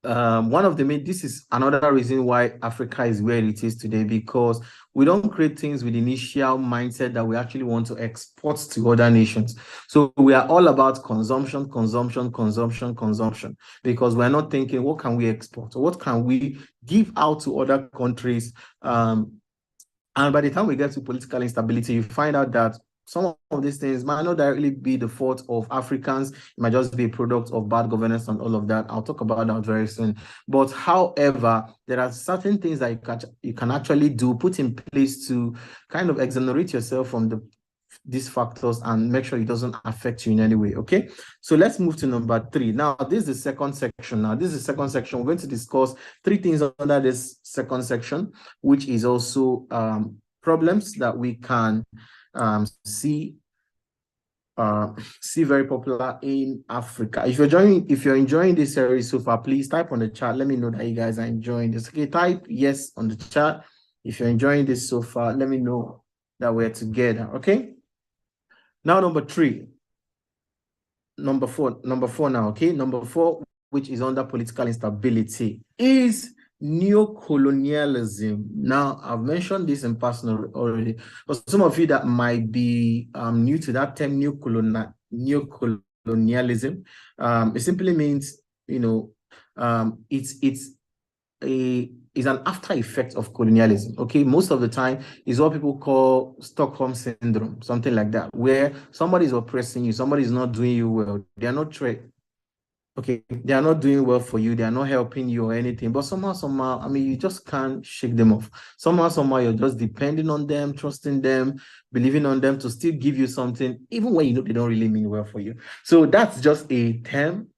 This is another reason why Africa is where it is today, because we don't create things with the initial mindset that we actually want to export to other nations. So we are all about consumption, because we're not thinking, what can we export? What can we give out to other countries? And by the time we get to political instability, you find out that some of these things might not directly be the fault of Africans. It might just be a product of bad governance and all of that. I'll talk about that very soon. But however, there are certain things that you can actually put in place to kind of exonerate yourself from these factors and make sure it doesn't affect you in any way. Okay, so let's move to number 3. Now, this is the second section. We're going to discuss 3 things under this second section, which is also problems that we can see very popular in Africa. If you're enjoying this series so far, please type on the chat. Let me know that you guys are enjoying this. Okay, type yes on the chat. If you're enjoying this so far, let me know that we're together. Okay. Now, number 4 now. Okay, number 4, which is under political instability, is neocolonialism. Now, I've mentioned this in person already, but some of you that might be new to that term, neocolonialism, it simply means, it's an after effect of colonialism. Okay, most of the time is what people call Stockholm syndrome, something like that, where somebody is oppressing you, somebody is not doing you well, they are not they are not doing well for you, they are not helping you or anything, but somehow, I mean, you just can't shake them off. Somehow, you're just depending on them, trusting them, believing on them to still give you something, even when they don't really mean well for you. So that's just a term,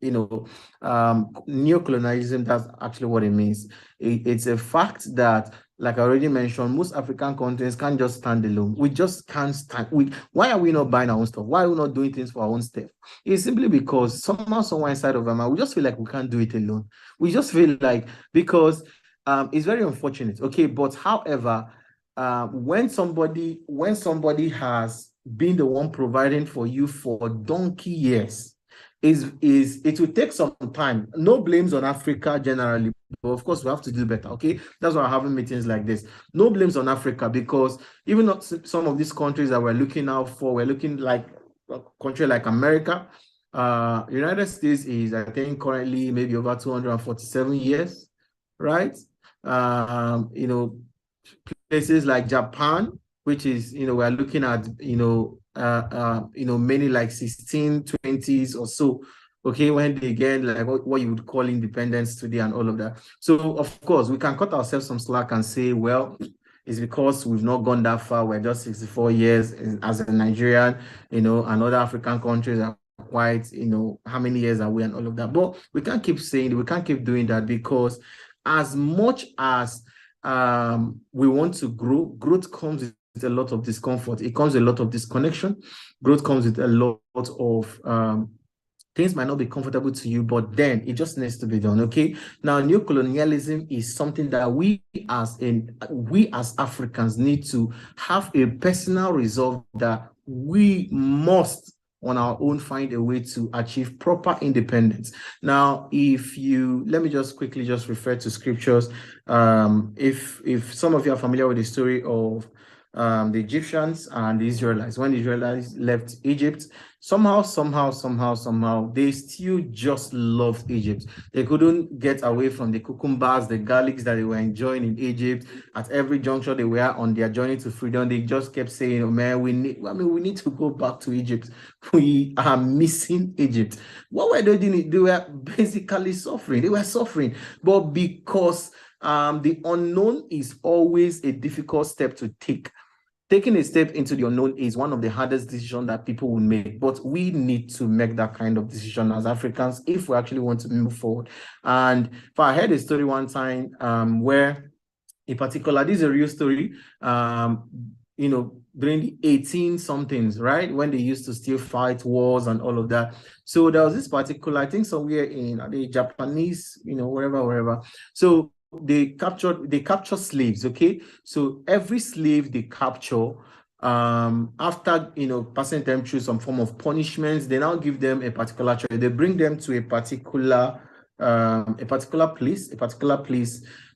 neocolonialism. That's actually what it means. It's a fact that, like I already mentioned, most African countries can't just stand alone. We just can't stand. Why are we not buying our own stuff? Why are we not doing things for our own stuff? It's simply because somehow, somewhere inside of our we just feel like we can't do it alone. We just feel like, because it's very unfortunate. Okay, but however, when somebody has been the one providing for you for donkey years, it will take some time. No blames on Africa generally, but of course we have to do better. Okay, that's why we're having meetings like this. No blames on Africa, because even not some of these countries that we're looking out for, we're looking like a country like America. United States is, I think, currently maybe over 247 years, right? Places like Japan, which is, we're looking at, many like 1620s or so, okay, when they get like what you would call independence today and all of that. So of course we can cut ourselves some slack and say, well, it's because we've not gone that far. We're just 64 years as a Nigerian, and other African countries are quite, how many years are we and all of that. But we can't keep saying, we can't keep doing that, because as much as we want to grow, growth comes with a lot of discomfort. It comes with a lot of disconnection. Growth comes with a lot of things might not be comfortable to you, but then it just needs to be done. Okay. Now, neocolonialism is something that we as Africans need to have a personal resolve that we must on our own find a way to achieve proper independence. Now, let me just quickly refer to scriptures. If some of you are familiar with the story of the Egyptians and the Israelites, when the Israelites left Egypt, somehow they still just loved Egypt. They couldn't get away from the cucumbers, the garlics that they were enjoying in Egypt. At every juncture they were on their journey to freedom, they just kept saying, oh man, we need to go back to Egypt. We are missing Egypt. What were they doing? They were basically suffering. They were suffering, but because The unknown is always a difficult step to take. Taking a step into the unknown is one of the hardest decisions that people will make, but we need to make that kind of decision as Africans if we actually want to move forward. And if I heard a story one time where a particular, this is a real story, you know, during the 18-somethings, right? When they used to still fight wars and all of that. So there was this particular, I think somewhere in the Japanese, you know, wherever. So they capture slaves, okay? So every slave they capture, after, you know, passing them through some form of punishments, they now give them a particular choice. They bring them to a particular place,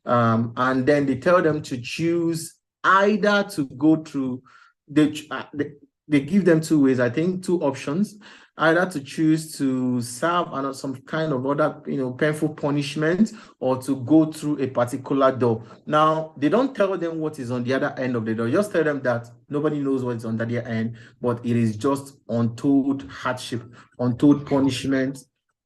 and then they tell them to choose either to go through, they give them two ways, I think, two options, either to choose to serve some kind of other, you know, painful punishment, or to go through a particular door. Now, they don't tell them what is on the other end of the door, just tell them that nobody knows what is on the other end, but it is just untold hardship, untold punishment,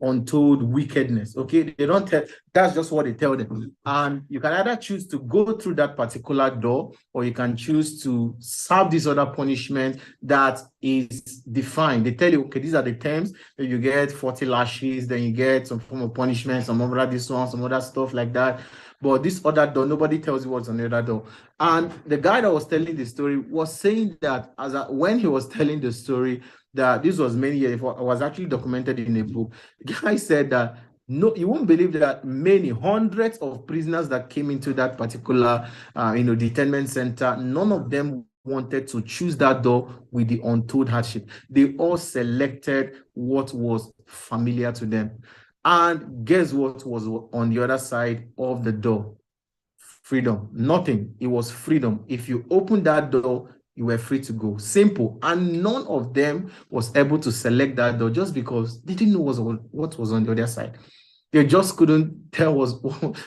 untold wickedness. Okay, they don't tell, that's just what they tell them. And you can either choose to go through that particular door, or you can choose to serve this other punishment that is defined. They tell you, okay, these are the terms. You get 40 lashes, then you get some form of punishment, some other this one, some other stuff like that. But this other door, nobody tells you what's on the other door. And the guy that was telling the story was saying that when he was telling the story, that this was many years before, it was actually documented in a book. The guy said that, no, you won't believe that many hundreds of prisoners that came into that particular, detainment center, none of them wanted to choose that door with the untold hardship. They all selected what was familiar to them. And guess what was on the other side of the door? Freedom. Nothing. It was freedom. If you open that door, you were free to go. Simple. And none of them was able to select that door just because they didn't know what was on the other side. They just couldn't tell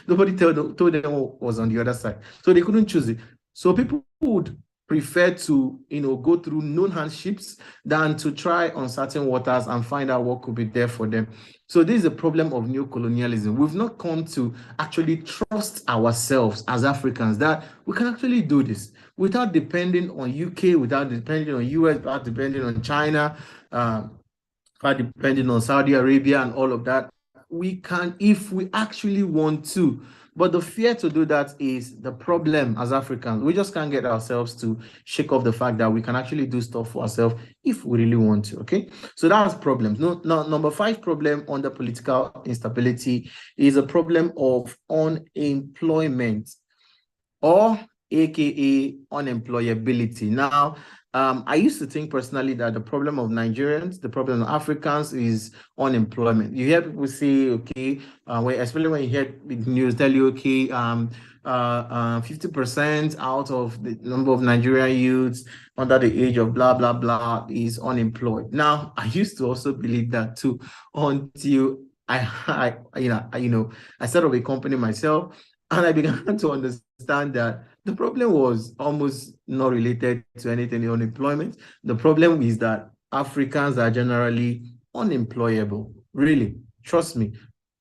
nobody told them what was on the other side. So they couldn't choose it. So people would prefer to, go through known hardships than to try uncertain waters and find out what could be there for them. So this is a problem of neocolonialism. We've not come to actually trust ourselves as Africans that we can actually do this without depending on UK, without depending on US, without depending on China, without depending on Saudi Arabia and all of that. We can, if we actually want to. But the fear to do that is the problem as Africans. We just can't get ourselves to shake off the fact that we can actually do stuff for ourselves if we really want to, okay? So that's problems. No, number 5 problem under political instability is a problem of unemployment, or AKA unemployability. Now, I used to think personally that the problem of Nigerians, the problem of Africans is unemployment. You hear people say, okay, especially when you hear the news tell you, okay, 50% out of the number of Nigerian youths under the age of blah, blah, blah is unemployed. Now, I used to also believe that too, until I set up a company myself, and I began to understand that the problem was almost not related to anything in unemployment. The problem is that Africans are generally unemployable. Really, trust me,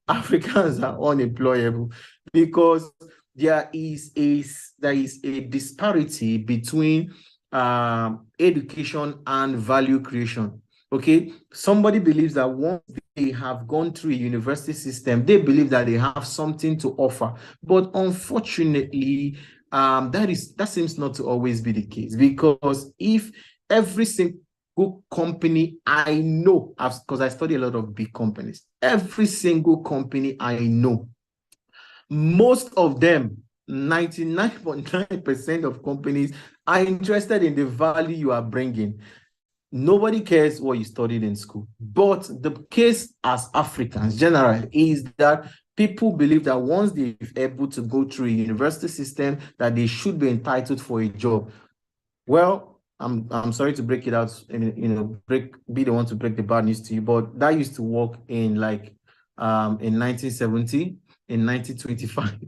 Africans are unemployable because there is a disparity between education and value creation. Okay, somebody believes that once they have gone through a university system, they believe that they have something to offer. But unfortunately, that seems not to always be the case, because if every single company I know, because I study a lot of big companies, every single company I know, most of them, 99.9% of companies are interested in the value you are bringing. Nobody cares what you studied in school. But the case as Africans generally is that people believe that once they're able to go through a university system, that they should be entitled for a job. Well, I'm sorry to break it out, be the one to break the bad news to you, but that used to work in in 1970, in 1925.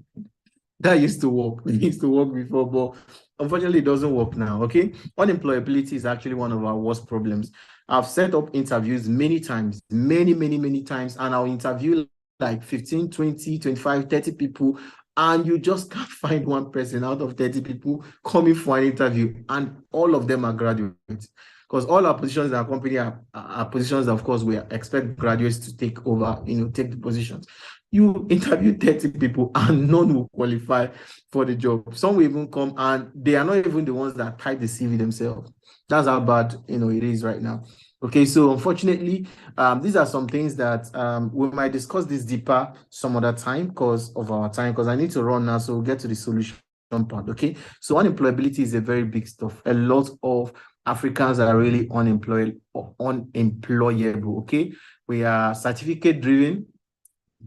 That used to work. It used to work before, but unfortunately, it doesn't work now, okay? Unemployability is actually one of our worst problems. I've set up interviews many times, many times, and I'll interview like 15, 20, 25, 30 people, and you just can't find one person out of 30 people coming for an interview, and all of them are graduates. Because all our positions in our company are positions that, of course, we expect graduates to take over, take the positions. You interview 30 people and none will qualify for the job. Some will even come and they are not even the ones that type the CV themselves. That's how bad, it is right now. Okay, so unfortunately, these are some things that we might discuss this deeper some other time because of our time, because I need to run now, so we'll get to the solution part, okay? So unemployability is a very big stuff. A lot of Africans are really unemployable, okay? We are certificate-driven,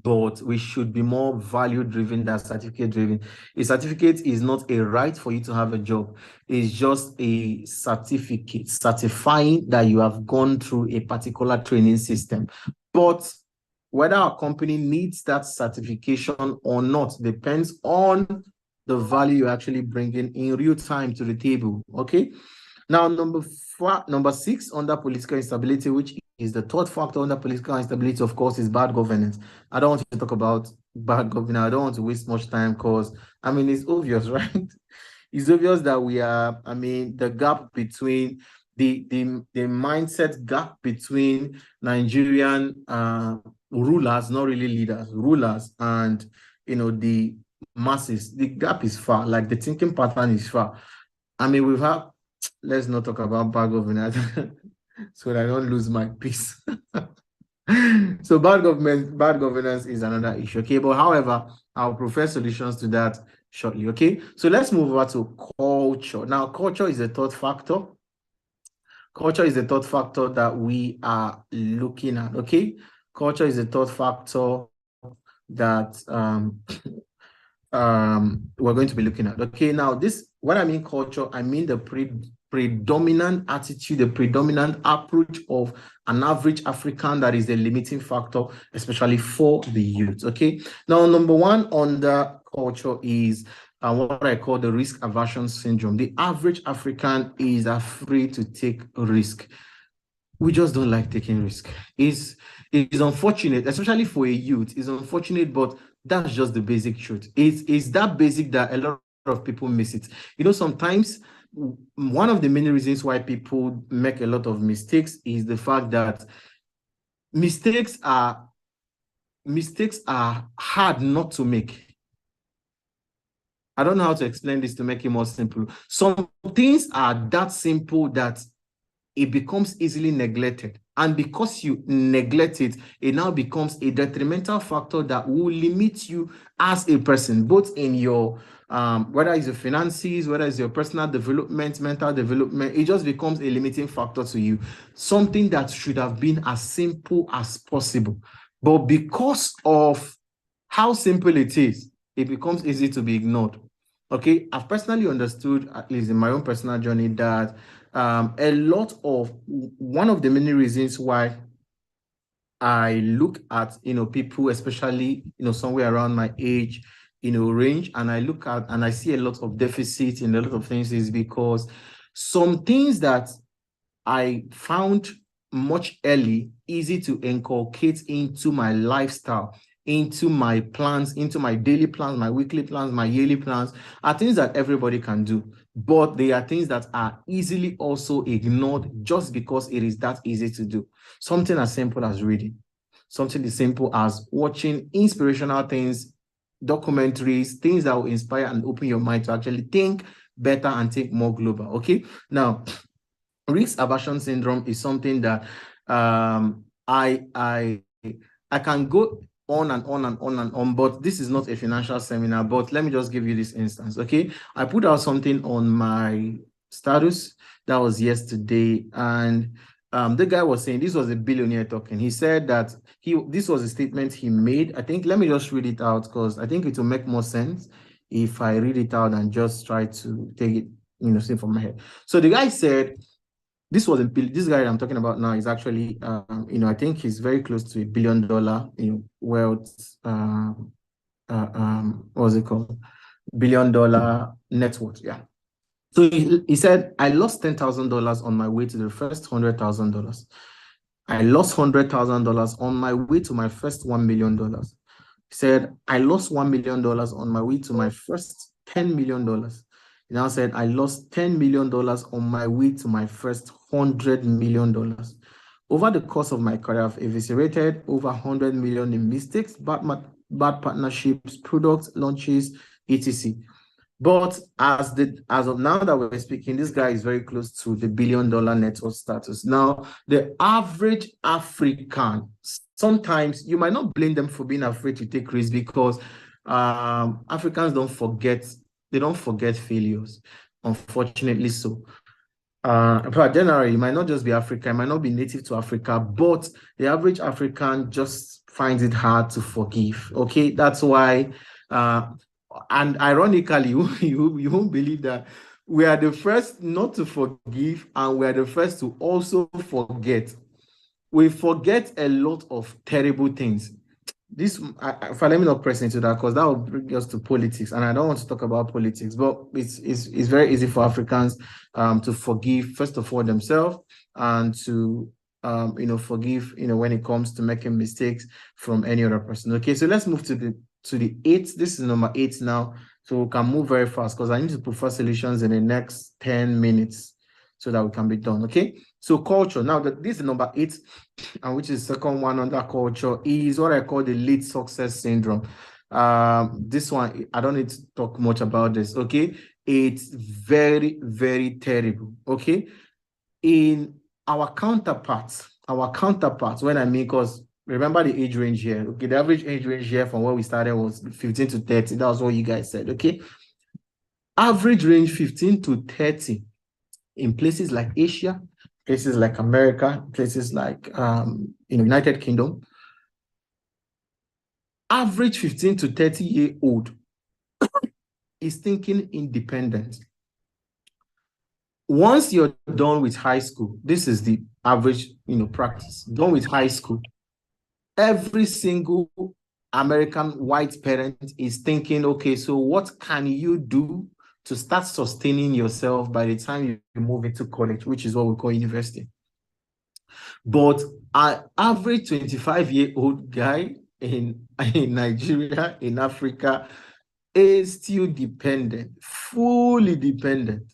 but we should be more value-driven than certificate-driven. A certificate is not a right for you to have a job. It's just a certificate certifying that you have gone through a particular training system. But whether our company needs that certification or not depends on the value you're actually bringing in real time to the table, okay? Now, number 6 under political instability, which is the third factor under political instability, of course, is bad governance. I don't want to talk about bad governance. I don't want to waste much time because, it's obvious, right? It's obvious that we are, the gap between the mindset gap between Nigerian rulers, not really leaders, rulers, and, the masses, the gap is far, like the thinking pattern is far. We've had, let's not talk about bad governance so that I don't lose my peace. So bad governance is another issue, okay? But however, I'll provide solutions to that shortly, okay? So let's move over to culture. Now, culture is the third factor. Culture is the third factor that we are looking at, okay? Culture is the third factor that we're going to be looking at. Okay, now this, what I mean culture, I mean the predominant attitude, the predominant approach of an average African that is the limiting factor, especially for the youth. Okay, now number 1 under culture is what I call the risk aversion syndrome. The average African is afraid to take risk. We just don't like taking risk. It's unfortunate, especially for a youth. It's unfortunate, but that's just the basic truth. It's that basic that a lot of people miss it. Sometimes one of the many reasons why people make a lot of mistakes is the fact that mistakes are hard not to make. I don't know how to explain this to make it more simple. Some things are that simple that it becomes easily neglected. And because you neglect it, it now becomes a detrimental factor that will limit you as a person, both in your, whether it's your finances, whether it's your personal development, mental development, it just becomes a limiting factor to you. Something that should have been as simple as possible. But because of how simple it is, it becomes easy to be ignored. Okay, I've personally understood, at least in my own personal journey, that a lot of one of the many reasons why I look at people, especially somewhere around my age range, and I look at and I see a lot of deficit in a lot of things, is because some things that I found much early easy to inculcate into my lifestyle, into my plans, into my daily plans, my weekly plans, my yearly plans, are things that everybody can do. But they are things that are easily also ignored just because it is that easy to do. Something as simple as reading. Something as simple as watching inspirational things, documentaries, things that will inspire and open your mind to actually think better and think more global, okay? Now, risk aversion syndrome is something that I can go on and on and on and on, but this is not a financial seminar. But let me just give you this instance, okay? I put out something on my status that was yesterday, and the guy was saying, this was a billionaire talking. He said that this was a statement he made. I think, let me just read it out, because I think it will make more sense if I read it out and just try to take it, straight from my head. So the guy said, this guy I'm talking about now is actually, I think he's very close to $1 billion, wealth, what was it called? $1 billion net worth, yeah. So he said, I lost $10,000 on my way to the first $100,000. I lost $100,000 on my way to my first $1 million. said, I lost $1 million on my way to my first $10 million. He now said, I lost $10 million on my way to my first $100 million. Over the course of my career, I've eviscerated over 100 million in mistakes, bad partnerships, product launches, etc. But as of now that we're speaking, this guy is very close to the $1 billion net worth status. Now, the average African, sometimes you might not blame them for being afraid to take risks, because Africans don't forget failures, unfortunately so. But generally, it might not just be Africa, it might not be native to Africa, but the average African just finds it hard to forgive. Okay, that's why, and ironically, you won't believe that we are the first not to forgive, and we are the first to also forget. We forget a lot of terrible things. Let me not press into that, because that will bring us to politics, and I don't want to talk about politics, but it's very easy for Africans to forgive, first of all, themselves, and to forgive when it comes to making mistakes from any other person. Okay, so let's move to the 8. This is number 8 now, so we can move very fast, because I need to put 4 solutions in the next 10 minutes so that we can be done. Okay, so culture. Now this is number 8, and which is the second one under culture, is what I call the late success syndrome. This one, I don't need to talk much about this. Okay, it's very, very terrible. Okay, in our counterparts, when I mean, because remember the age range here. Okay, the average age range here from where we started was 15 to 30. That was what you guys said. Okay, average range 15 to 30 in places like Asia, places like America, places like United Kingdom. Average 15 to 30-year-old is thinking independent. Once you're done with high school, this is the average practice. Done with high school, every single American white parent is thinking, okay, so what can you do to start sustaining yourself by the time you move into college, which is what we call university. But an average 25-year-old guy in Nigeria, in Africa, is still dependent, fully dependent.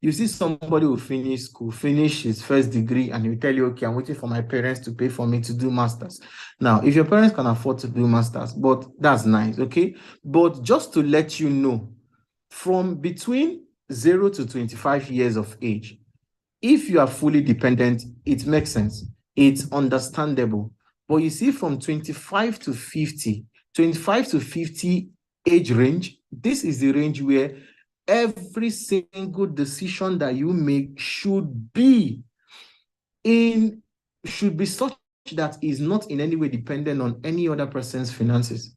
You see somebody who finish school, finish his first degree, and he'll tell you, okay, I'm waiting for my parents to pay for me to do masters. Now, if your parents can afford to do masters, but that's nice, okay? But just to let you know, from between 0 to 25 years of age, if you are fully dependent, it makes sense. It's understandable. But you see, from 25 to 50 age range, this is the range where every single decision that you make should be such that is not in any way dependent on any other person's finances.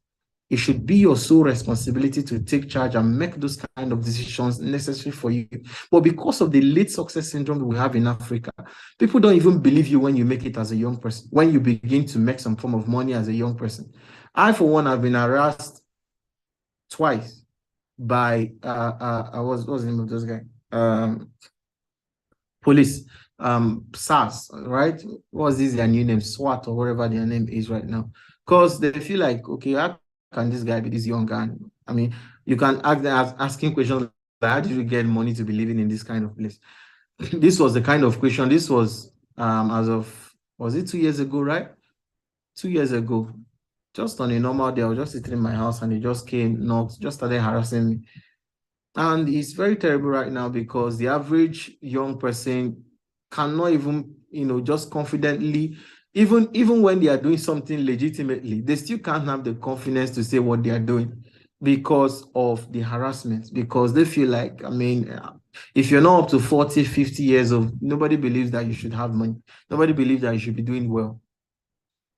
It should be your sole responsibility to take charge and make those kind of decisions necessary for you. But because of the late success syndrome that we have in Africa, people don't even believe you when you make it as a young person, when you begin to make some form of money as a young person. I, for one, have been harassed twice by, what's the name of this guy? Police, SARS, right? What's this, their new name? SWAT or whatever their name is right now. Because they feel like, okay, how can this guy be this young guy? I mean, you can asking questions like, how did you get money to be living in this kind of place? This was the kind of question. This was as of, was it 2 years ago, right? 2 years ago. Just on a normal day, I was just sitting in my house and he just came, knocked, just started harassing me. And it's very terrible right now because the average young person cannot even, just confidently, even when they are doing something legitimately, they still can't have the confidence to say what they are doing because of the harassment, because they feel like, I mean, if you're not up to 40, 50 years old, nobody believes that you should have money. Nobody believes that you should be doing well.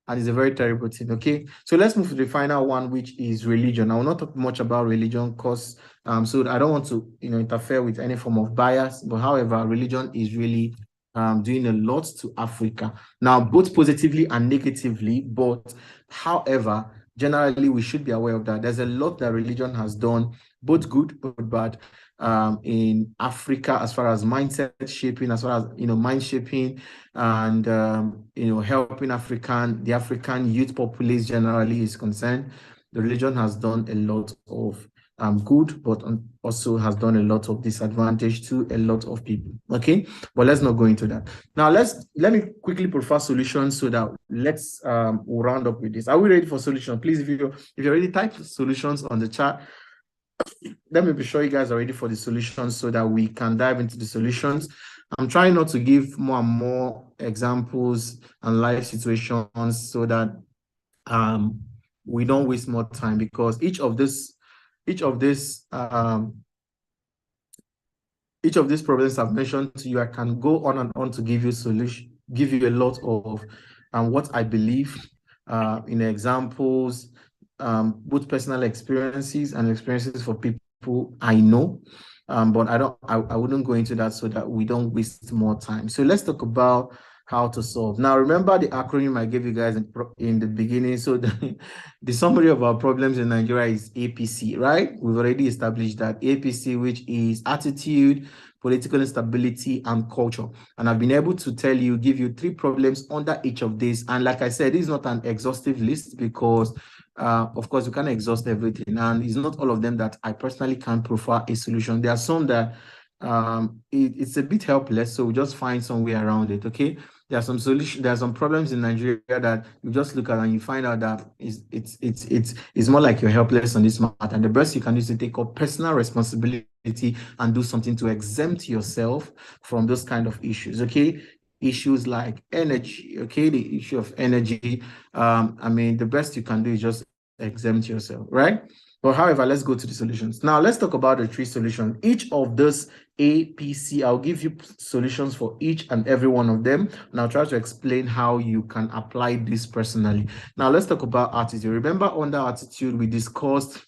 And it's a very terrible thing, okay? So let's move to the final one, which is religion. I will not talk much about religion because so I don't want to interfere with any form of bias, but however, religion is really doing a lot to Africa. Now, both positively and negatively, but however, generally we should be aware of that. There's a lot that religion has done, both good, both bad, in Africa, as far as mindset shaping, as far as mind shaping, and helping the African youth populace generally is concerned. the religion has done a lot of good, but also has done a lot of disadvantage to a lot of people. Okay, but let's not go into that. Now let me quickly provide solutions so that let's we'll round up with this. Are we ready for solutions? Please, if you already typed solutions on the chat, let me be sure you guys are ready for the solutions so that we can dive into the solutions. I'm trying not to give more and more examples and live situations so that we don't waste more time, because each of these problems I've mentioned to you, I can go on and on to give you a lot of what I believe in examples, both personal experiences and experiences for people I know. But I wouldn't go into that so that we don't waste more time. So let's talk about how to solve. Now, remember the acronym I gave you guys in the beginning. So the summary of our problems in Nigeria is APC, right? We've already established that APC, which is attitude, political instability, and culture. And I've been able to give you 3 problems under each of these. And like I said, this is not an exhaustive list because of course, you can't exhaust everything. And it's not all of them that I personally can prefer a solution. There are some that it's a bit helpless, so we just find some way around it, okay? There are some problems in Nigeria that you just look at and you find out that it's more like you're helpless on this matter. And the best you can do is to take up personal responsibility and do something to exempt yourself from those kind of issues, okay? Issues like energy, okay? The issue of energy, I mean, the best you can do is just exempt yourself, right? But however, let's go to the solutions. Now, let's talk about the 3 solutions. Each of those APC, I'll give you solutions for each and every one of them. And I'll try to explain how you can apply this personally. Now, let's talk about attitude. Remember, under attitude, we discussed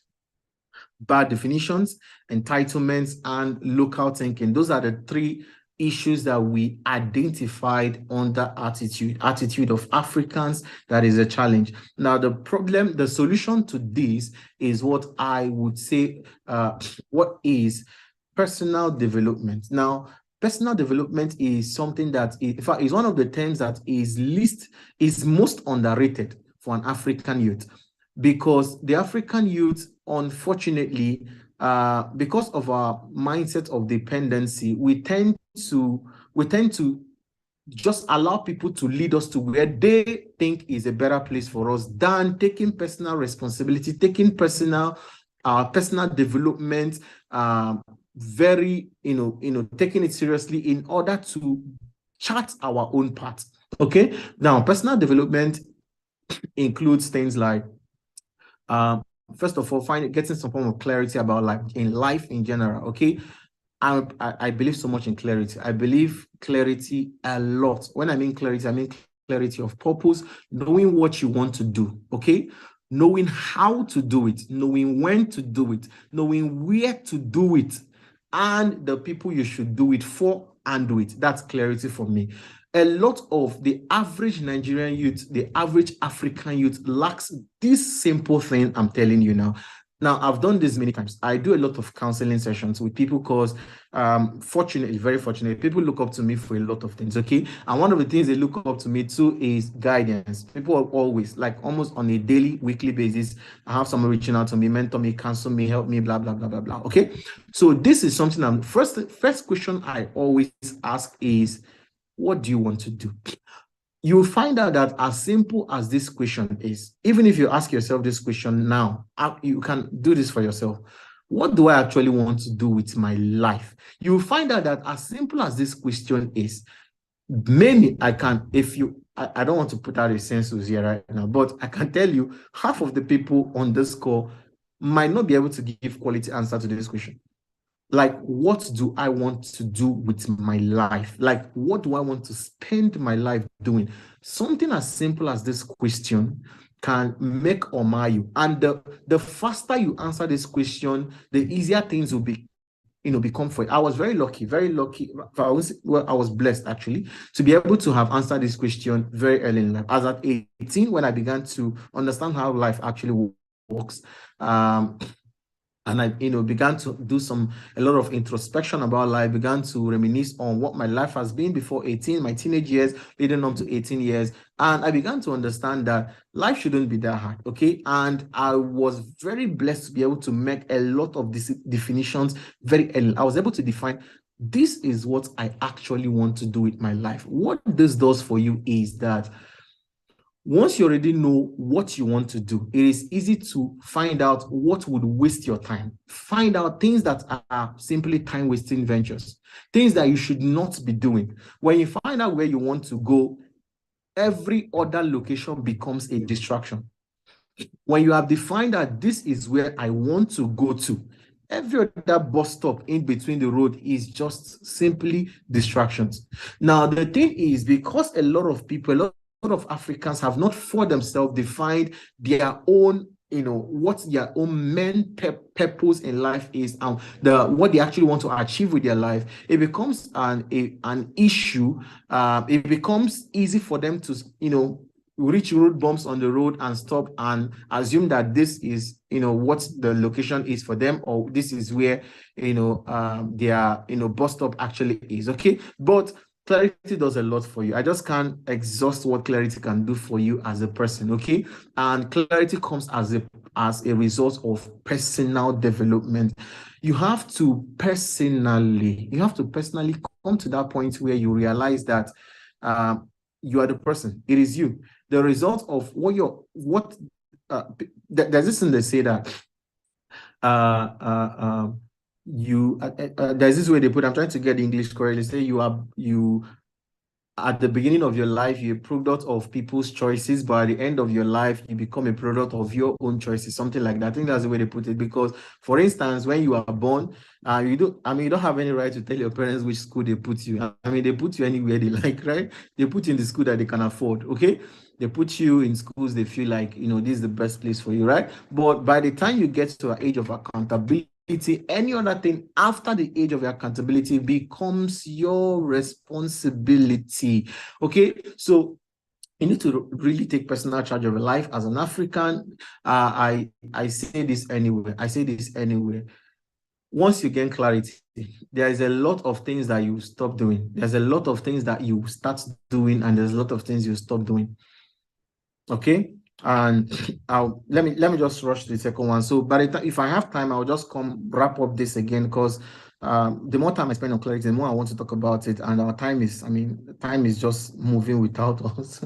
bad definitions, entitlements, and local thinking. Those are the 3 issues that we identified under attitude of Africans. That is a challenge. Now, the solution to this is what I would say, what is personal development. Now, personal development is something that, in fact, is one of the terms that is most underrated for an African youth, because the African youth, unfortunately, because of our mindset of dependency, we tend to just allow people to lead us to where they think is a better place for us than taking personal responsibility, taking personal development, very, taking it seriously in order to chart our own path. Okay. Now, personal development includes things like, first of all, getting some form of clarity about life in general. Okay. I believe so much in clarity. I believe clarity a lot. When I mean clarity of purpose, knowing what you want to do, okay? Knowing how to do it, knowing when to do it, knowing where to do it, and the people you should do it for and do it. That's clarity for me. A lot of the average Nigerian youth, the average African youth lacks this simple thing I'm telling you now. Now, I've done this many times. I do a lot of counseling sessions with people because, fortunately, very fortunate, people look up to me for a lot of things, okay? And one of the things they look up to me too is guidance. People are always, almost on a daily, weekly basis, I have someone reaching out to me, mentor me, counsel me, help me, blah, blah, blah, blah, blah, okay? So this is something first question I always ask is, what do you want to do? You'll find out that as simple as this question is, even if you ask yourself this question now, you can do this for yourself. What do I actually want to do with my life? You'll find out that as simple as this question is, I don't want to put out a census here right now, but I can tell you half of the people on this call might not be able to give quality answer to this question. Like, what do I want to do with my life? Like, what do I want to spend my life doing? Something as simple as this question can make or mar you. And the faster you answer this question, the easier things will become for you. I was very lucky. I was blessed actually to be able to have answered this question very early in life. As at 18, when I began to understand how life actually works, And I, began to do a lot of introspection about life, began to reminisce on what my life has been before 18, my teenage years, leading up to 18 years. And I began to understand that life shouldn't be that hard, okay? And I was very blessed to be able to make a lot of these definitions very early. I was able to define, this is what I actually want to do with my life. What this does for you is that once you already know what you want to do, it is easy to find out what would waste your time. Find out things that are simply time-wasting ventures, things that you should not be doing. When you find out where you want to go, every other location becomes a distraction. When you have defined that this is where I want to go to, every other bus stop in between the road is just simply distractions. Now, the thing is, because a lot of people, a lot of Africans have not for themselves defined their own, what their own main purpose in life is, and what they actually want to achieve with their life, it becomes an issue. It becomes easy for them to, reach road bumps on the road and stop and assume that this is, what the location is for them, or this is where, their, bus stop actually is. Okay, but clarity does a lot for you. I just can't exhaust what clarity can do for you as a person, okay? And clarity comes as a result of personal development. You have to personally come to that point where you realize that you are the person. It is you. The result of there's this thing they say that there's this way they put, I'm trying to get the English correctly, say you at the beginning of your life, you're a product of people's choices, but at the end of your life, you become a product of your own choices, something like that. I think that's the way they put it, because, for instance, when you are born, you don't have any right to tell your parents which school they put you. They put you anywhere they like, right? They put you in the school that they can afford, okay? They put you in schools they feel like, this is the best place for you, right? But by the time you get to an age of accountability, any other thing after the age of accountability becomes your responsibility. Okay, so you need to really take personal charge of your life. As an African, I say this anyway. Once you gain clarity, there is a lot of things that you stop doing. There's a lot of things that you start doing, and there's a lot of things you stop doing. Okay. And let me just rush to the second one. So by the time, if I have time, I'll just wrap up this again, because the more time I spend on clarity, the more I want to talk about it. And our time is just moving without us.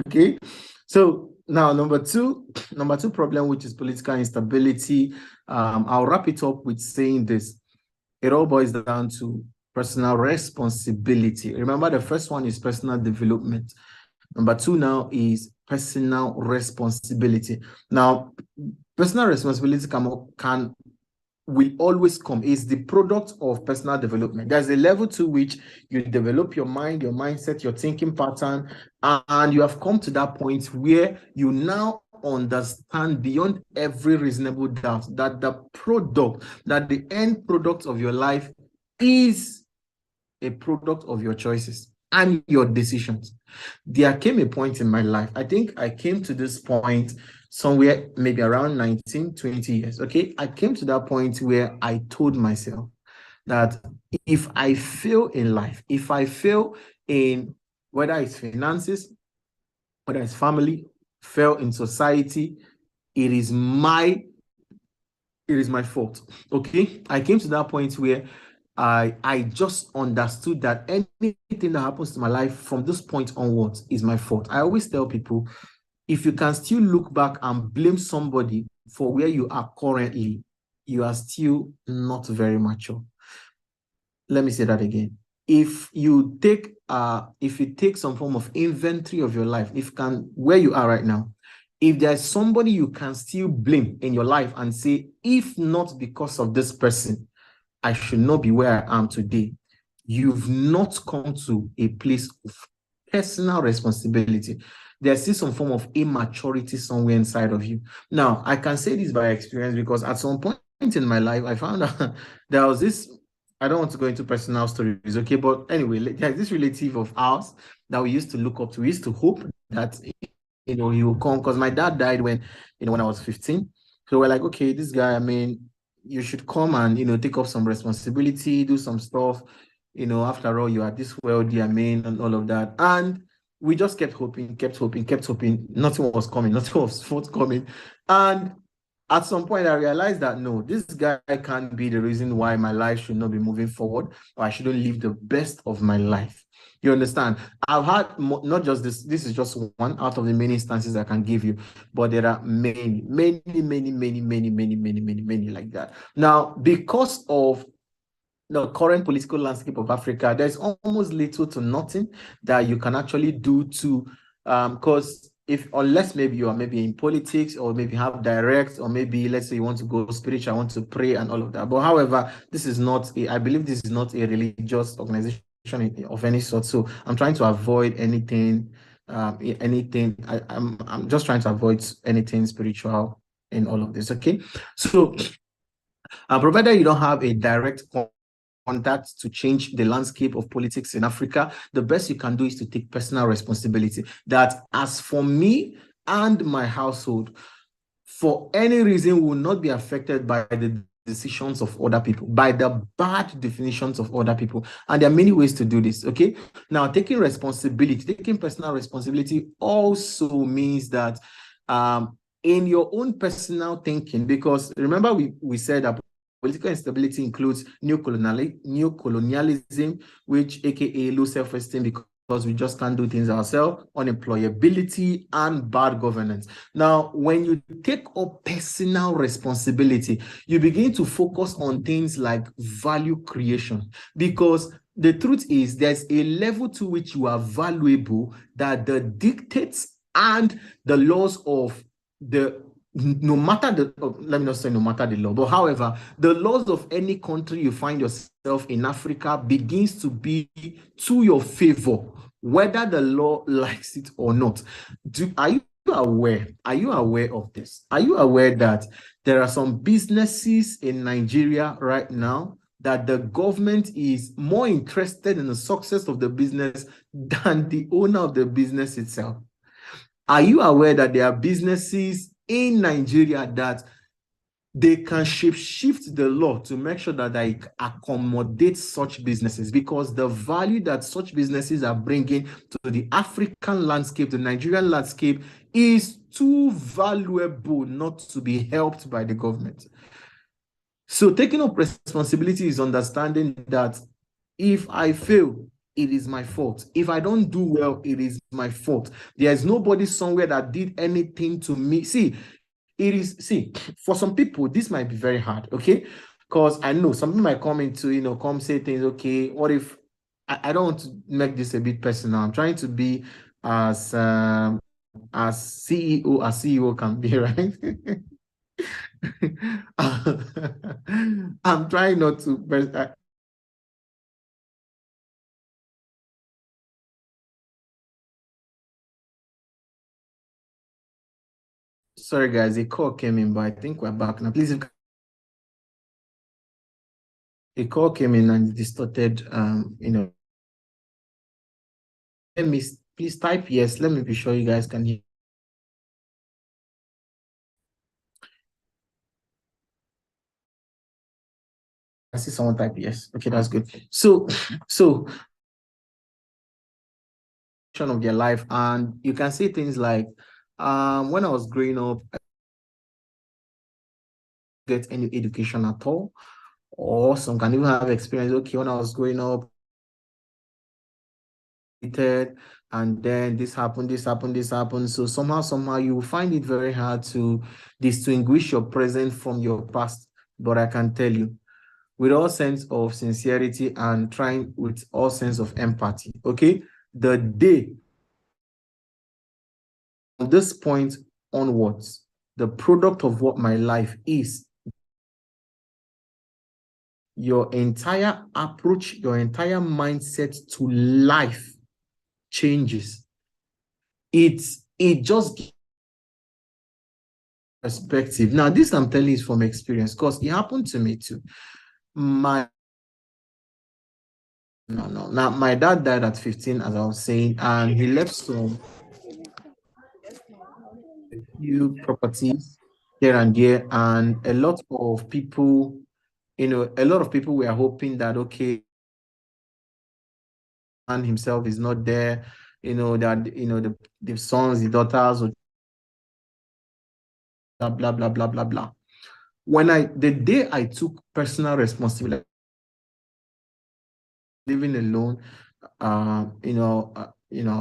Okay. So now number two problem, which is political instability. I'll wrap it up with saying this. It all boils down to personal responsibility. Remember, the first one is personal development. Number two now is personal responsibility. Now, personal responsibility will always come. It's the product of personal development. There's a level to which you develop your mind, your mindset, your thinking pattern, and you have come to that point where you now understand beyond every reasonable doubt that the end product of your life is a product of your choices and your decisions. There came a point in my life, I think I came to this point somewhere maybe around 19, 20 years, okay? I came to that point where I told myself that if I fail in life, if I fail in whether it's finances, whether it's family, fail in society, it is my fault, okay? I came to that point where I just understood that anything that happens to my life from this point onwards is my fault. I always tell people, if you can still look back and blame somebody for where you are currently, you are still not very mature. Let me say that again. If you take some form of inventory of your life, where you are right now, if there's somebody you can still blame in your life and say, if not because of this person, I should not be where I am today, you've not come to a place of personal responsibility. There's still some form of immaturity somewhere inside of you. Now, I can say this by experience, because at some point in my life, I found out there was this, I don't want to go into personal stories, okay? But anyway, there's this relative of ours that we used to look up to. We used to hope that, he will come, because my dad died when I was 15. So we're like, okay, this guy, you should come and, you know, take up some responsibility, do some stuff. You know, after all, you are this wealthy, I mean, and all of that. And we just kept hoping. Nothing was coming, nothing was forthcoming. And at some point, I realized that no, this guy can't be the reason why my life should not be moving forward, or I shouldn't live the best of my life. You understand? I've had not just this. This is just one out of the many instances I can give you, but there are many like that. Now, because of the current political landscape of Africa, there's almost little to nothing that you can actually do to, because unless maybe you are maybe in politics, or maybe have direct, or maybe let's say you want to go spiritual, want to pray and all of that. But however, this is not I believe this is not a religious organization of any sort. So I'm trying to avoid anything, I'm just trying to avoid anything spiritual in all of this. Okay, so provided you don't have a direct contact to change the landscape of politics in Africa, the best you can do is to take personal responsibility. That as for me and my household, for any reason, will not be affected by the decisions of other people, by the bad definitions of other people. And there are many ways to do this. Okay, now taking personal responsibility also means that in your own personal thinking, because remember we said that political instability includes neocolonialism, which aka low self-esteem because we just can't do things ourselves, unemployability, and bad governance. Now, when you take up personal responsibility, you begin to focus on things like value creation, because the truth is there's a level to which you are valuable that the dictates and the laws of let me not say no matter the law, but however, the laws of any country you find yourself in Africa begins to be to your favor, whether the law likes it or not. Are you aware of this? Are you aware that there are some businesses in Nigeria right now that the government is more interested in the success of the business than the owner of the business itself? Are you aware that there are businesses in Nigeria that they can shift the law to make sure that they accommodate such businesses, because the value that such businesses are bringing to the African landscape, the Nigerian landscape, is too valuable not to be helped by the government? So taking up responsibility is understanding that if I fail, it is my fault. If I don't do well, it is my fault. There is nobody somewhere that did anything to me. For some people, this might be very hard, okay? Because I know some people might come into, come say things, okay, what if, I don't want to make this a bit personal. I'm trying to be as CEO can be, right? I'm trying not to, sorry guys, a call came in, but I think we're back now. Please, a call came in and distorted, let me, please type yes. Let me be sure you guys can hear. I see someone type yes. Okay, that's good. So of their life, and you can see things like when I was growing up, I didn't get any education at all, or some can even have experience. Okay, when I was growing up, and then this happened. So somehow you will find it very hard to distinguish your present from your past. But I can tell you, with all sense of sincerity and trying with all sense of empathy, okay, the day from this point onwards, the product of what my life is, your entire approach, your entire mindset to life changes. It just gives perspective. Now, this I'm telling you is from experience, because it happened to me too. My dad died at 15, as I was saying, and he left some few properties here and there, and a lot of people, a lot of people were hoping that, okay, and himself is not there, that, the sons, the daughters, or blah, blah, blah, blah, blah, blah. The day I took personal responsibility, living alone,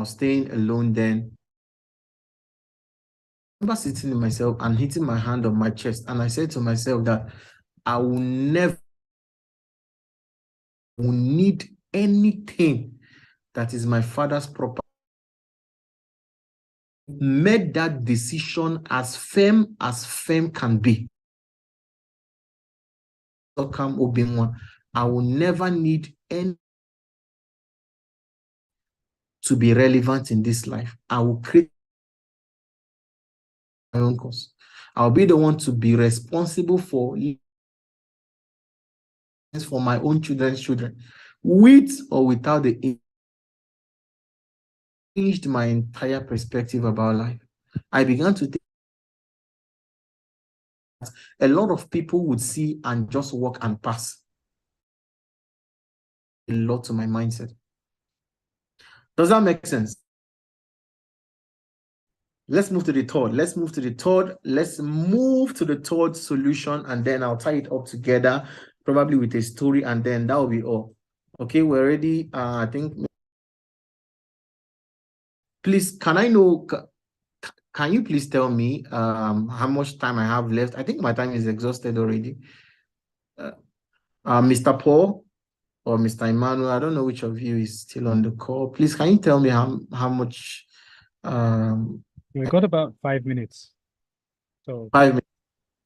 staying alone then, I remember sitting in myself and hitting my hand on my chest, and I said to myself that I will never need anything that is my father's property. Made that decision as firm can be. I will never need any to be relevant in this life. I will create my own course. I'll be the one to be responsible for my own children's children, with or without the changed my entire perspective about life. I began to think that a lot of people would see and just walk and pass. A lot to my mindset. Does that make sense? Let's move to the third. Let's move to the third solution, and then I'll tie it up together, probably with a story, and then that will be all. Okay, we're ready. I think. Please, can you please tell me how much time I have left? I think my time is exhausted already. Mr. Paul or Mr. Emmanuel, I don't know which of you is still on the call. Please, can you tell me how much?
We got about 5 minutes. So
5 minutes.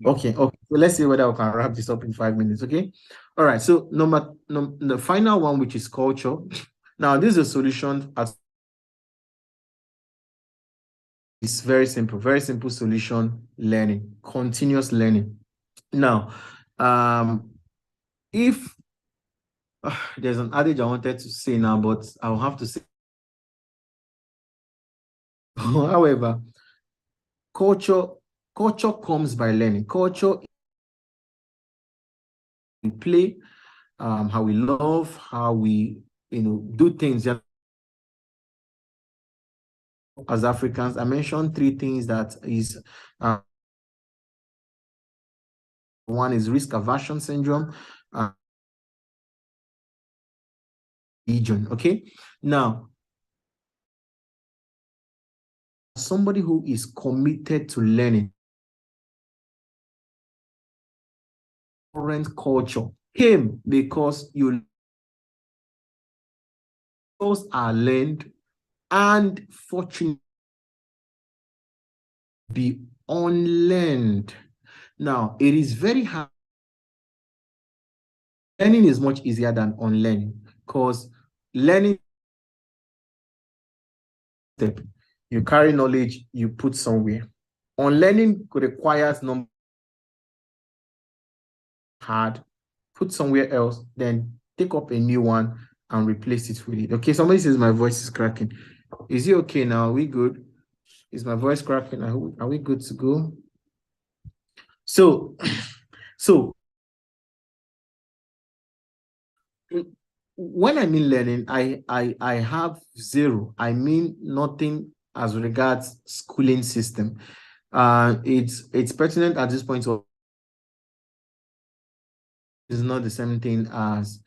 Okay. So let's see whether we can wrap this up in 5 minutes. Okay. All right. So the final one, which is culture. Now, this is a solution. It's very simple solution: learning, continuous learning. Now, if there's an adage I wanted to say now, but I'll have to say. However, culture comes by learning. Culture, we play, how we love, how we do things. As Africans, I mentioned 3 things that is one is risk aversion syndrome, religion. Okay, now somebody who is committed to learning, current culture came because those are learned and fortunately be unlearned. Now, it is very hard. Learning is much easier than unlearning, because learning step, you carry knowledge, you put somewhere. Unlearning requires hard, put somewhere else, then take up a new one and replace it with it. Okay, somebody says my voice is cracking. Is it okay now? Are we good? Is my voice cracking? Are we good to go? So when I mean learning, I have zero. I mean nothing as regards schooling system. It's pertinent at this point. So it's not the same thing as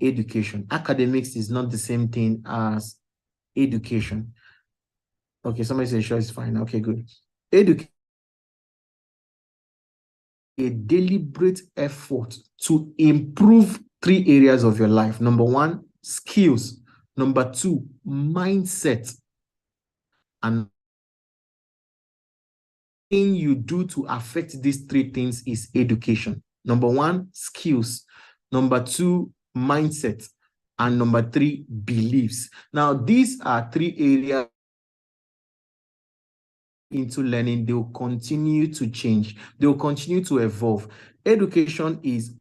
education. Academics is not the same thing as education. Okay, somebody says sure, it's fine. Okay, good. Education, a deliberate effort to improve 3 areas of your life. Number 1, skills. Number 2, mindset. And thing you do to affect these 3 things is education. Number 1, skills. Number 2, mindset. And number 3, beliefs. Now, these are 3 areas into learning. They will continue to change. They will continue to evolve. Education is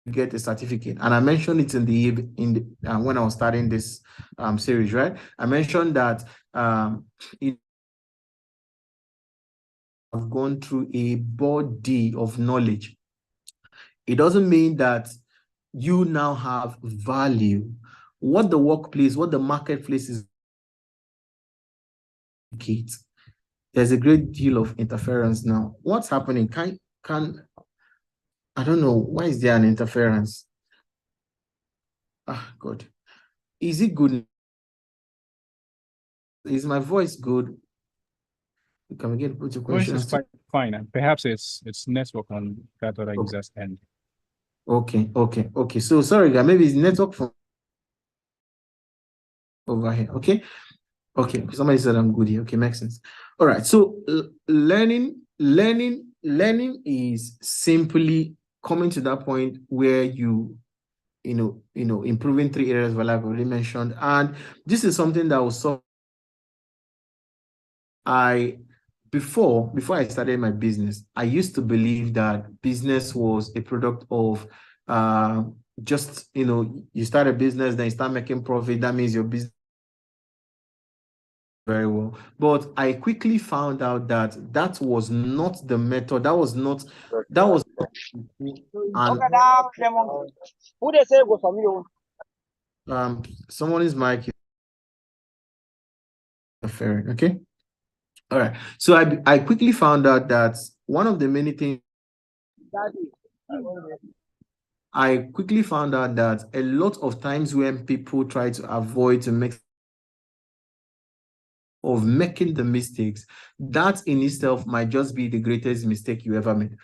get a certificate, and I mentioned it when I was starting this series, right? I mentioned that have gone through a body of knowledge. It doesn't mean that you now have value. What the workplace, what the marketplace is, there's a great deal of interference now. What's happening? I don't know, why is there an interference? Ah, God. Is it good? Is my voice good? Can we get put your
voice
questions?
is quite fine, and perhaps it's network on that other user's end.
Okay. So sorry, guys, maybe it's network from over here. Okay. Somebody said I'm good here. Okay, makes sense. All right. So learning is simply coming to that point where you know, improving 3 areas of life I've already mentioned, and this is something that was so. Before I started my business, I used to believe that business was a product of just, you start a business, then you start making profit. That means your business very well. But I quickly found out that that was not the method. That was someone's mic is interfering. Okay. All right. So I quickly found out that one of the many things I quickly found out that a lot of times when people try to avoid to make making the mistakes, that in itself might just be the greatest mistake you ever made.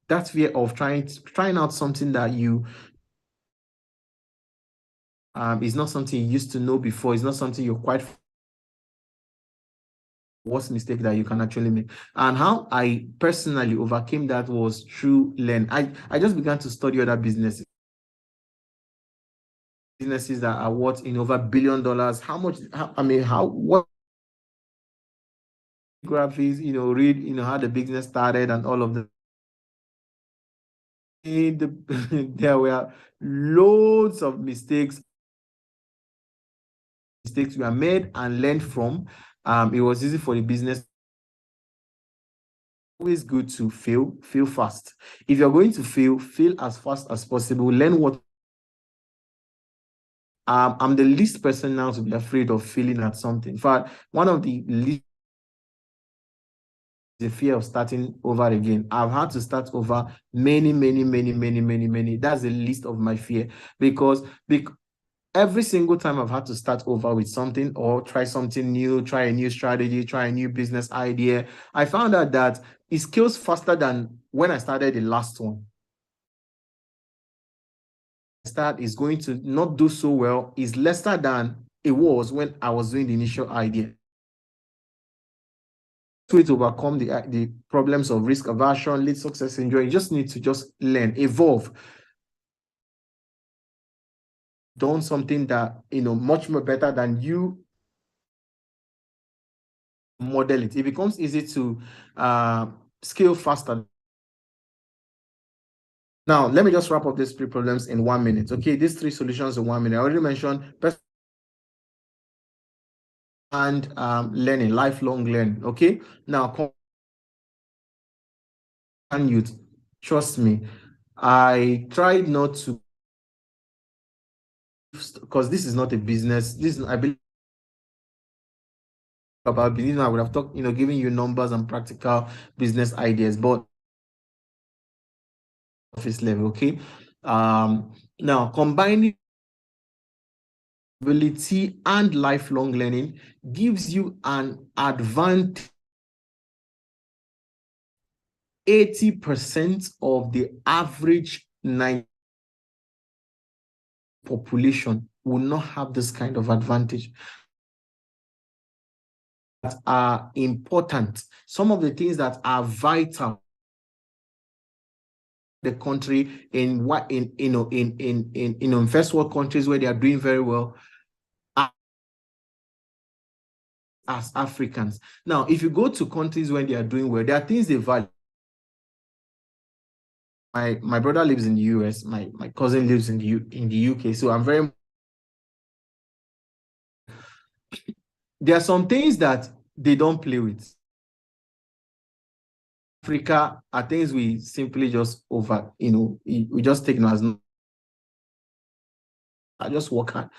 That fear of trying out something that you is not something you used to know before, it's not something you're quite worst mistake that you can actually make. And how I personally overcame that was through learn. I just began to study other businesses that are worth in over $1 billion. What graphics, read, how the business started and all of that. There were loads of mistakes were made and learned from. It was easy for the business. Always good to fail fast. If you're going to fail as fast as possible. Learn what. I'm the least person now to be afraid of failing at something. In fact, one of the least, the fear of starting over again. I've had to start over many. That's the least of my fear, because every single time I've had to start over with something or try something new, try a new strategy, try a new business idea, I found out that it scales faster than when I started the last one. Start is going to not do so well is lesser than it was when I was doing the initial idea. Way to overcome the problems of risk aversion, lead success syndrome, you just need to learn, evolve. Done something that much more better than you model it. It becomes easy to scale faster. Now, let me just wrap up these 3 problems in 1 minute. Okay, these 3 solutions in 1 minute. I already mentioned and learning, lifelong learning. Okay, now youth, trust me, I tried not to, because this is not a business. I believe about business. I would have talked, giving you numbers and practical business ideas, but office level. Okay, now combining ability and lifelong learning gives you an advantage. 80% of the average population will not have this kind of advantage. That are important. Some of the things that are vital the country in first world countries where they are doing very well as Africans. Now, if you go to countries where they are doing well, there are things they value. My brother lives in the US, my cousin lives in the UK, so I'm very. There are some things that they don't play with. Africa are things we simply just we just take as I just work hard.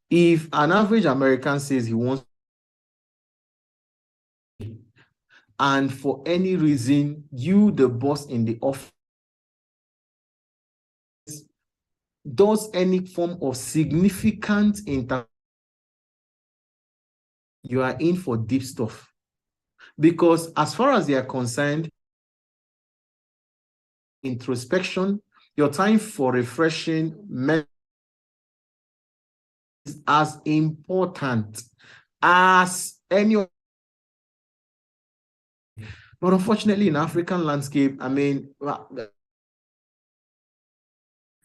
If an average American says he wants, and for any reason, you, the boss in the office, does any form of significant you are in for deep stuff. Because as far as they are concerned, introspection, your time for refreshing is as important as any. But unfortunately, in African landscape, I mean,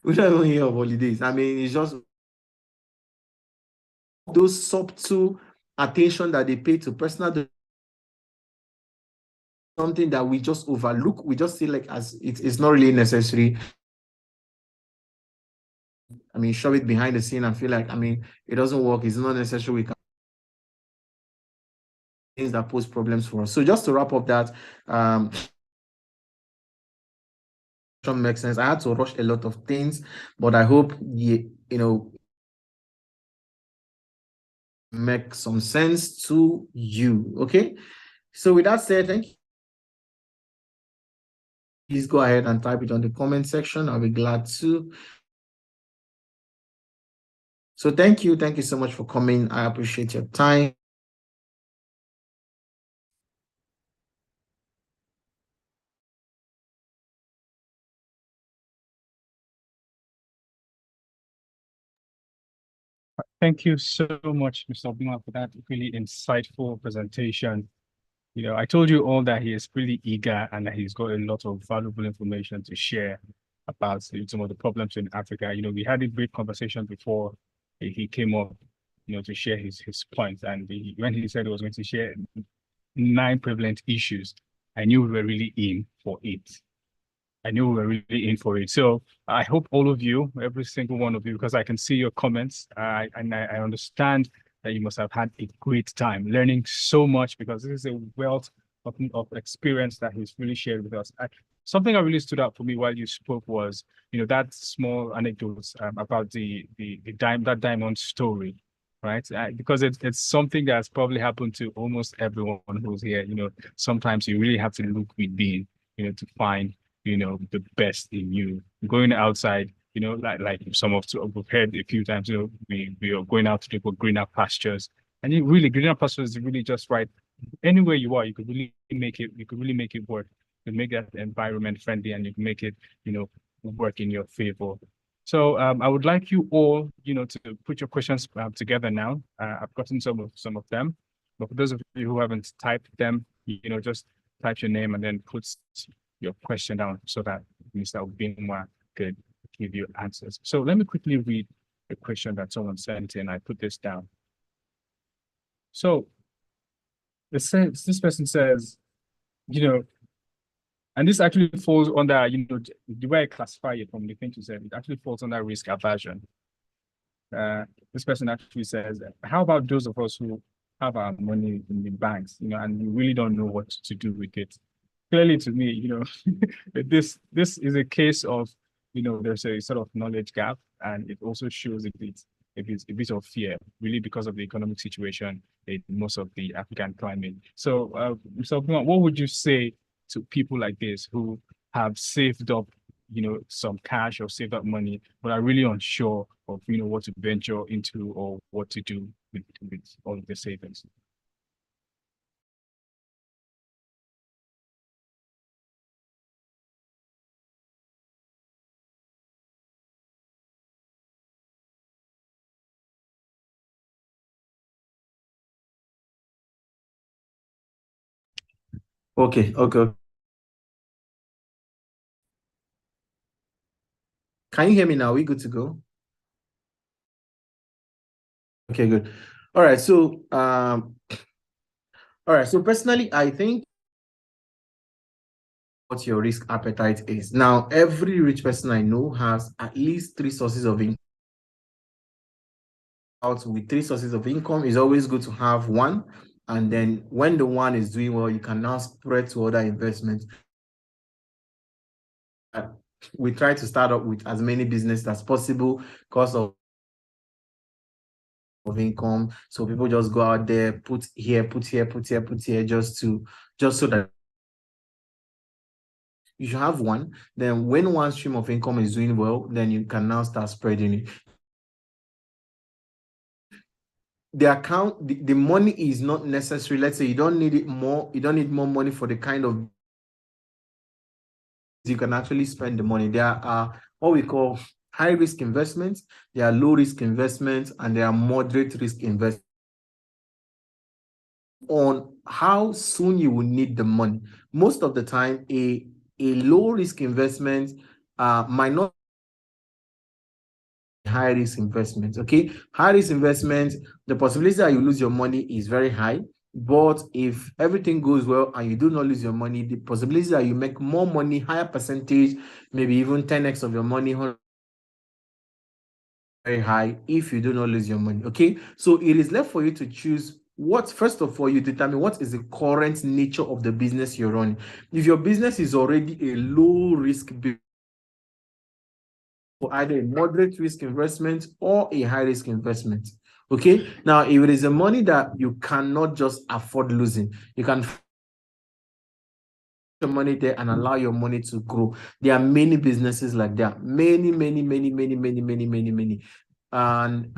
we don't even hear of holidays. I mean, it's just those subtle attention that they pay to personal, something that we just overlook. We just see like as it's not really necessary. I mean, shove it behind the scene and feel like, I mean, it doesn't work. It's not necessary. We can things that pose problems for us. So just to wrap up that, makes sense. I had to rush a lot of things, but I hope make some sense to you. Okay. So with that said, thank you. Please go ahead and type it on the comment section. I'll be glad to. So thank you. Thank you so much for coming. I appreciate your time.
Thank you so much, Mr. Obinwa, for that really insightful presentation. I told you all that he is really eager and that he's got a lot of valuable information to share about some of the problems in Africa. We had a great conversation before he came up, to share his points. And when he said he was going to share 9 prevalent issues, I knew we were really in for it. So I hope all of you, every single one of you, because I can see your comments, and I understand that you must have had a great time learning so much, because this is a wealth of experience that he's really shared with us. Something that really stood out for me while you spoke was, that small anecdote about that diamond story, right? Because it's something that's probably happened to almost everyone who's here. Sometimes you really have to look within, to find the best in you. Going outside, like some of we've heard a few times, we are going out to look for greener pastures. And greener pastures is really just right. Anywhere you are, you could really make it work. You can make that environment friendly, and you can make it, work in your favor. So I would like you all, to put your questions together now. I've gotten some of them, but for those of you who haven't typed them, just type your name and then put your question down so that Mr. Obinwa could give you answers. So let me quickly read the question that someone sent in. I put this down. So this person says, and this actually falls under, the way I classify it from the thing you said, it actually falls under risk aversion. This person actually says, how about those of us who have our money in the banks, and we really don't know what to do with it? Clearly to me, this is a case of, there's a sort of knowledge gap, and it also shows a bit of fear, really, because of the economic situation in most of the African climate. So, Mr. Obinwa, what would you say to people like this who have saved up, some cash or saved up money, but are really unsure of, what to venture into or what to do with all of their savings?
Okay. Can you hear me now? Are we good to go? Okay, good. All right. So, personally, I think what your risk appetite is. Now, every rich person I know has at least 3 sources of income. Out with 3 sources of income, is always good to have one And then when the one is doing well, you can now spread to other investments. We try to start up with as many businesses as possible because of income. So people just go out there, put here, just so that you should have one. Then when one stream of income is doing well, then you can now start spreading it. The money is not necessary. Let's say you don't need more money for the kind of you can actually spend the money. There are what we call high risk investments, there are low risk investments, and there are moderate risk investments. On how soon you will need the money. Most of the time, a low risk investment might not high risk investment. Okay, high risk investment, the possibility that you lose your money is very high. But if everything goes well and you do not lose your money, the possibility that you make more money, higher percentage, maybe even 10x of your money, very high if you do not lose your money. Okay, so it is left for you to choose what. First of all, you determine what is the current nature of the business you're running. If your business is already a low risk business, either a moderate risk investment or a high risk investment. Okay, now if it is a money that you cannot just afford losing, you can your money there and allow your money to grow. There are many businesses like that, many. And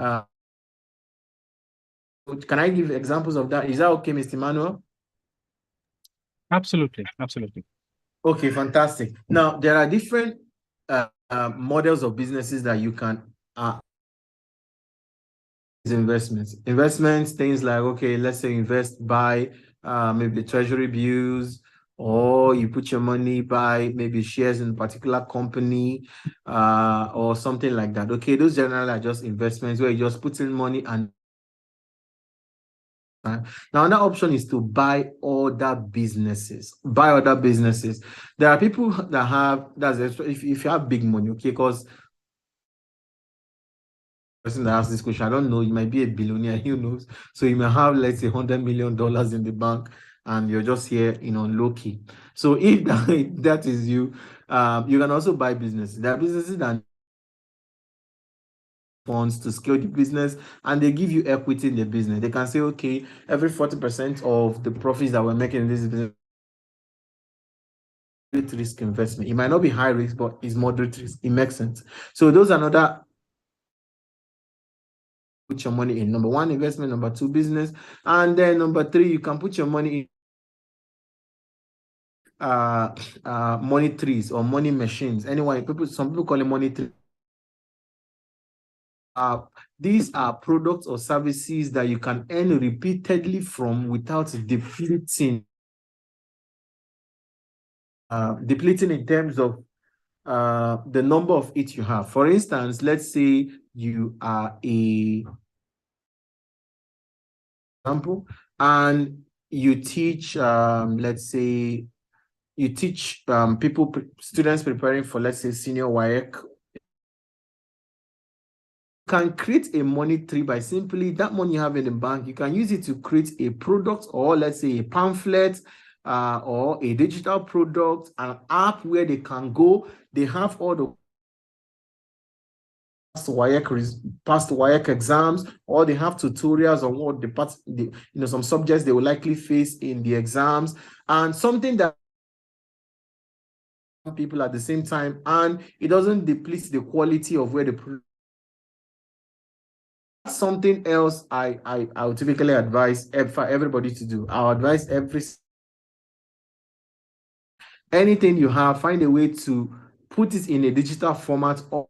can I give examples of that? Is that okay, Mr. Emmanuel?
Absolutely.
Okay, fantastic. Now there are different models of businesses that you can investments, things like, okay, let's say invest by maybe treasury bills, or you put your money by maybe shares in a particular company or something like that. Okay, those generally are just investments where you just put in money. And now another option is to buy other businesses. There are people that have, if you have big money, okay, because person that asked this question, I don't know, you might be a billionaire, who knows? So you may have, let's say, $100 million in the bank, and you're just here, low key. So if that is you, you can also buy businesses. There are businesses that funds to scale the business, and they give you equity in the business. They can say, okay, every 40% of the profits that we're making in this business, risk investment. It might not be high risk, but it's moderate risk. It makes sense. So those are another. Put your money in. Number one, investment. Number two, business. And then number three, you can put your money in money trees or money machines. Anyway, some people call it money trees. These are products or services that you can earn repeatedly from without depleting. Depleting in terms of the number of it you have. For instance, let's say you are a example, and you teach, let's say, you teach students preparing for, let's say, senior WAEC. Can create a money tree by simply that money you have in the bank, you can use it to create a product, or let's say a pamphlet, or a digital product, an app where they can go. They have all the past WAEC exams, or they have tutorials on what some subjects they will likely face in the exams, and something that people at the same time, and it doesn't deplete the quality of where the something else I would typically advise for everybody to do. I'll advise anything you have, find a way to put it in a digital format or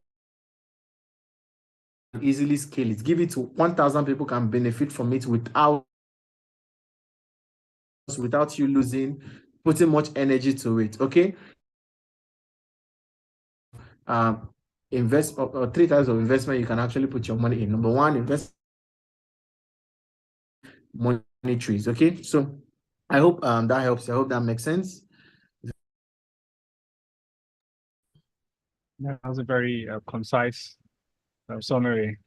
easily scale it. Give it to 1,000 people can benefit from it without you putting much energy to it. Okay. Invest or 3 types of investment you can actually put your money in. Number one, invest money trees. Okay, so I hope that helps. I hope that makes sense.
That was a very concise summary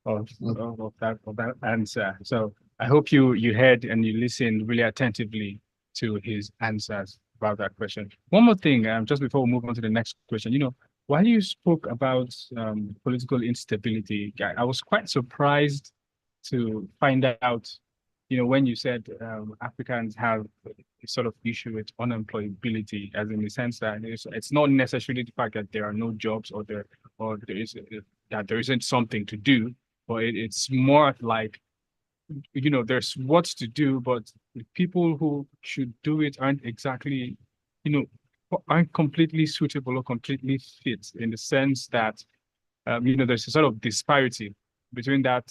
of that answer. So I hope you heard and you listened really attentively to his answers about that question. One more thing, just before we move on to the next question, while you spoke about political instability, I was quite surprised to find out, when you said Africans have a sort of issue with unemployability, as in the sense that it's not necessarily the fact that there are no jobs or there isn't something to do, but it's more like, there's what to do, but the people who should do it aren't exactly, aren't completely suitable or completely fit, in the sense that, there's a sort of disparity between that,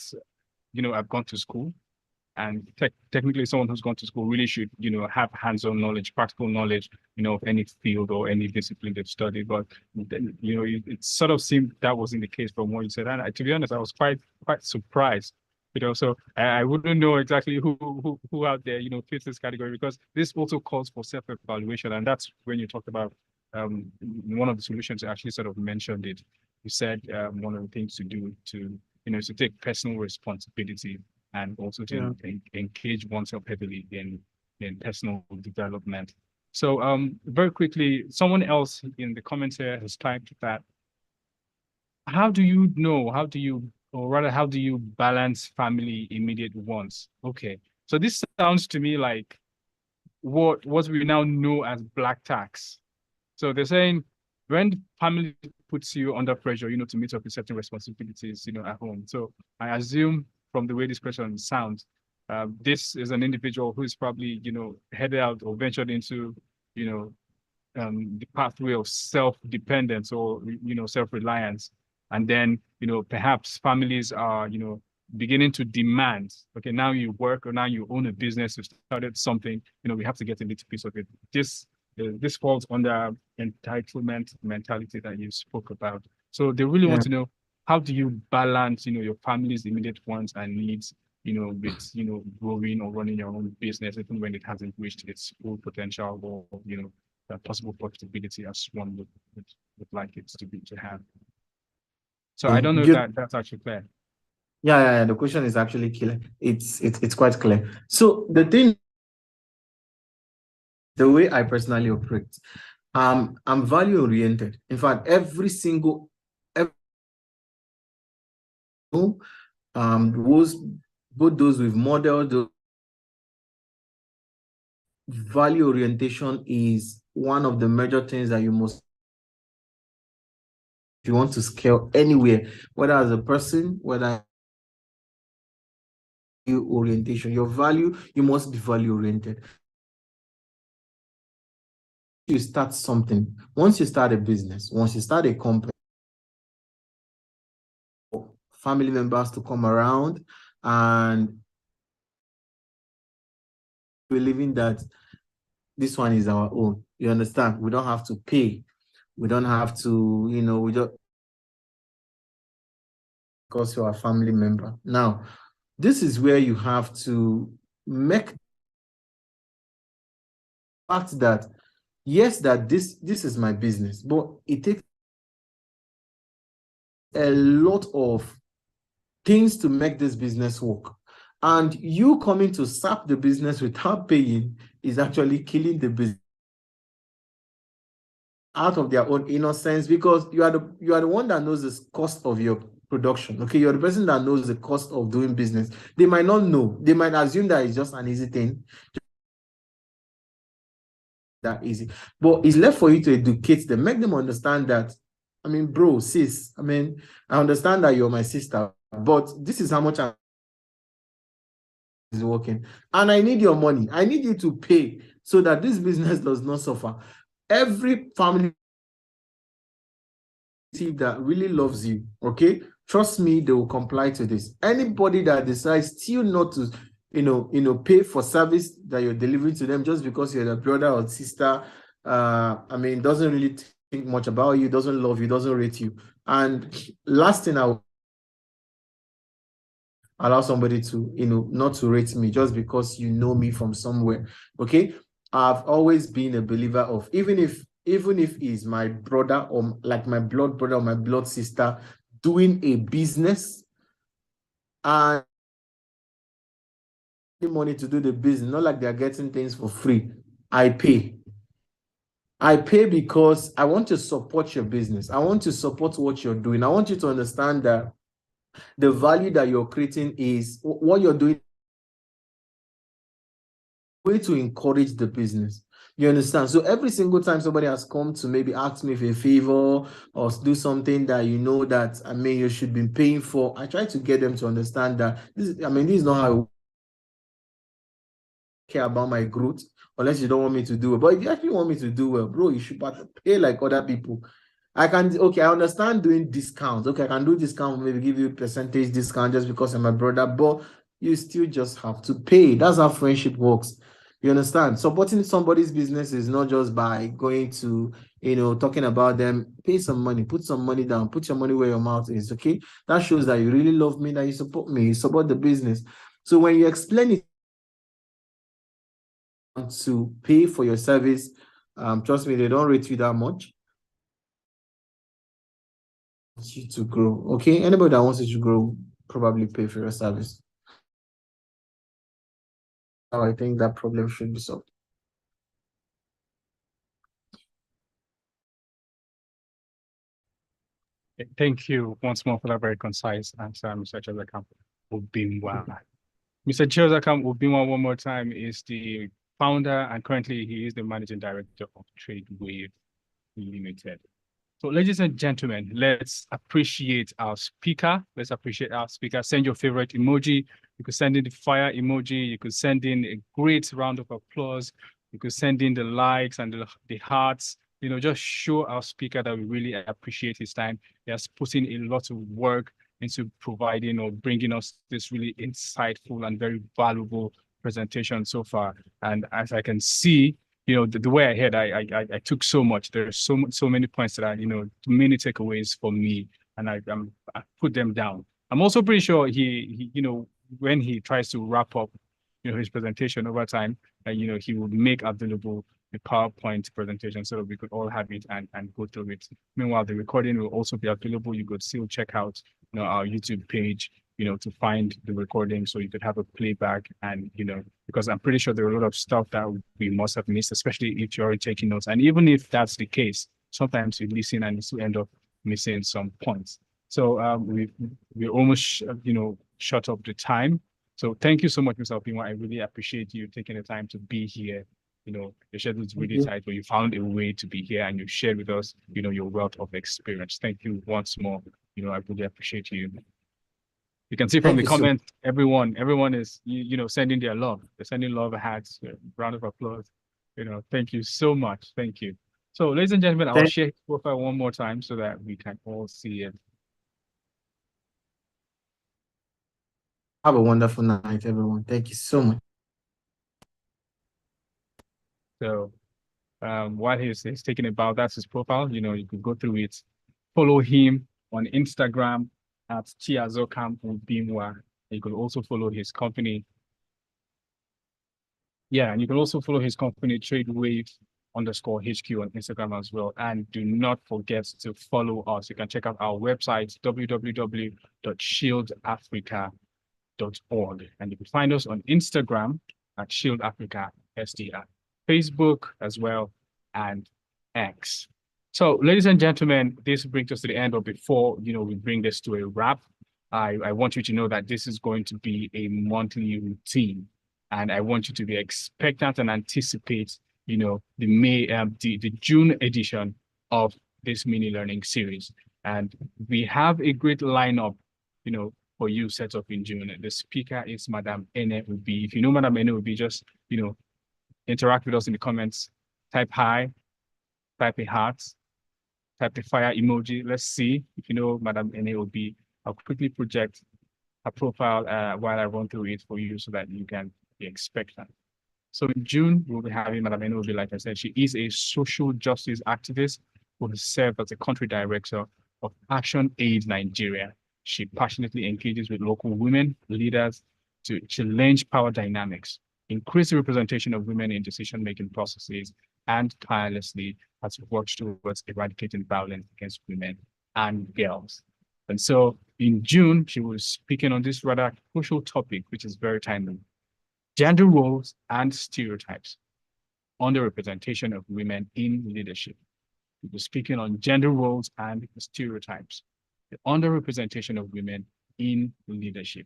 I've gone to school, and technically someone who's gone to school really should, have hands-on knowledge, practical knowledge, of any field or any discipline they've studied. But then, it sort of seemed that wasn't the case from what you said. And to be honest, I was quite surprised. So I wouldn't know exactly who out there, fits this category, because this also calls for self-evaluation. And that's when you talked about one of the solutions, you actually sort of mentioned it. You said one of the things to do to take personal responsibility, and also to engage oneself heavily in personal development. So very quickly, someone else in the comments here has typed that, how do you balance family immediate wants? Okay, so this sounds to me like what we now know as black tax. So they're saying when family puts you under pressure, to meet up with certain responsibilities, at home. So I assume from the way this question sounds, this is an individual who is probably, headed out or ventured into, the pathway of self-dependence or, self-reliance. And then, perhaps families are, beginning to demand, okay, now you work or now you own a business, you started something, we have to get a little piece of it. This falls under entitlement mentality that you spoke about. So they really want to know, how do you balance, your family's immediate wants and needs, with, growing or running your own business, even when it hasn't reached its full potential or, possible profitability as one would like it to have. So I don't know if that's actually clear.
Yeah, the question is actually clear. It's quite clear. So the way I personally operate, I'm value oriented. In fact, both those with model, value orientation is one of the major things that you must, if you want to scale anywhere, whether as a person, whether orientation, your value, you must be value oriented. You start something, once you start a business, once you start a company, family members to come around and believing that this one is our own. You understand? We don't have to pay. We don't have to, we don't, because you're a family member. Now, this is where you have to make fact that, yes, that this is my business, but it takes a lot of things to make this business work. And you coming to sap the business without paying is actually killing the business out of their own innocence, because you are the one that knows the cost of your production. Okay, you're the person that knows the cost of doing business. They might not know. They might assume that it's just an easy thing. That easy. But it's left for you to educate them, make them understand that, I mean, bro, sis, I mean, I understand that you're my sister, but this is how much is working. And I need your money. I need you to pay so that this business does not suffer. Every family that really loves you, okay, trust me, they will comply to this. Anybody that decides still not to, pay for service that you're delivering to them just because you're the brother or sister, I mean, doesn't really think much about you, doesn't love you, doesn't rate you. And last thing, I will allow somebody to, not to rate me just because you know me from somewhere, okay? I've always been a believer of, even if he's my brother or like my blood brother or my blood sister doing a business, and money to do the business, not like they're getting things for free. I pay. I pay because I want to support your business. I want to support what you're doing. I want you to understand that the value that you're creating is what you're doing way to encourage the business. You understand? So every single time somebody has come to maybe ask me for a favor or do something that you know that you should be paying for, I try to get them to understand that this is not how I care about my growth, unless you don't want me to do it. But if you actually want me to do well, bro, you should pay like other people. I understand doing discounts. Okay, I can do discount, maybe give you a percentage discount just because I'm my brother, but you still just have to pay. That's how friendship works. You understand? Supporting somebody's business is not just by going to, talking about them. Pay some money, put some money down, put your money where your mouth is, okay? That shows that you really love me, that you support me, you support the business. So when you explain it to pay for your service, trust me, they don't rate you that much. You to grow, okay? Anybody that wants you to grow, probably pay for your service. I think that problem should be solved.
Thank you once more for that very concise answer, Mr. Chiazakam Obimwa. Mr. Chiazakam Obimwa, one more time, is the founder and currently he is the managing director of TradeWave Limited. So ladies and gentlemen, let's appreciate our speaker. Let's appreciate our speaker. Send your favorite emoji. You could send in the fire emoji. You could send in a great round of applause. You could send in the likes and the hearts. Just show our speaker that we really appreciate his time. He has put in a lot of work into providing or bringing us this really insightful and very valuable presentation so far. And as I can see, the way I heard, I took so much. There's so many points that are, many takeaways for me, and I put them down. I'm also pretty sure he when he tries to wrap up, his presentation over time, he would make available a PowerPoint presentation so that we could all have it and go through it. Meanwhile, the recording will also be available. You could still check out, our YouTube page, to find the recording so you could have a playback and, because I'm pretty sure there are a lot of stuff that we must have missed, especially if you're already taking notes. And even if that's the case, sometimes you listen and you still end up missing some points. So we almost, shut up the time. So thank you so much, Mr. Obimwa. I really appreciate you taking the time to be here. Your schedule is really tight, but you found a way to be here and you shared with us, your wealth of experience. Thank you once more. I really appreciate you. You can see from the comments, everyone is, sending their love. They're sending love hats, round of applause. Thank you so much. Thank you. So, ladies and gentlemen, I'll share his profile one more time so that we can all see it.
Have a wonderful night, everyone. Thank you so much.
So, while he's taking about, that's his profile. You could go through it. Follow him on Instagram at Chiazakam Obimwa. You could also follow his company. Yeah, and you can also follow his company, TradeWave _HQ on Instagram as well. And do not forget to follow us. You can check out our website, www.shieldafrica.org. And you can find us on Instagram at Shield Africa SDR, Facebook as well, and X. So, ladies and gentlemen, this brings us to the end. But before we bring this to a wrap, I want you to know that this is going to be a monthly routine, and I want you to be expectant and anticipate, the June edition of this mini learning series. And we have a great lineup, for you set up in June. The speaker is Madam Ene Obi. If you know Madam Ene Obi, just interact with us in the comments. Type hi, type a heart, type the fire emoji. Let's see if you know Madam Ene Obi. I'll quickly project her profile while I run through it for you so that you can be expectant. So in June, we'll be having Madam Ene Obi. Like I said, she is a social justice activist who has served as the country director of Action Aid Nigeria. She passionately engages with local women leaders to challenge power dynamics, increase the representation of women in decision-making processes, and tirelessly has worked towards eradicating violence against women and girls. And so in June, she was speaking on this rather crucial topic, which is very timely. gender roles and stereotypes, underrepresentation of women in leadership. We're speaking on gender roles and stereotypes, the underrepresentation of women in leadership.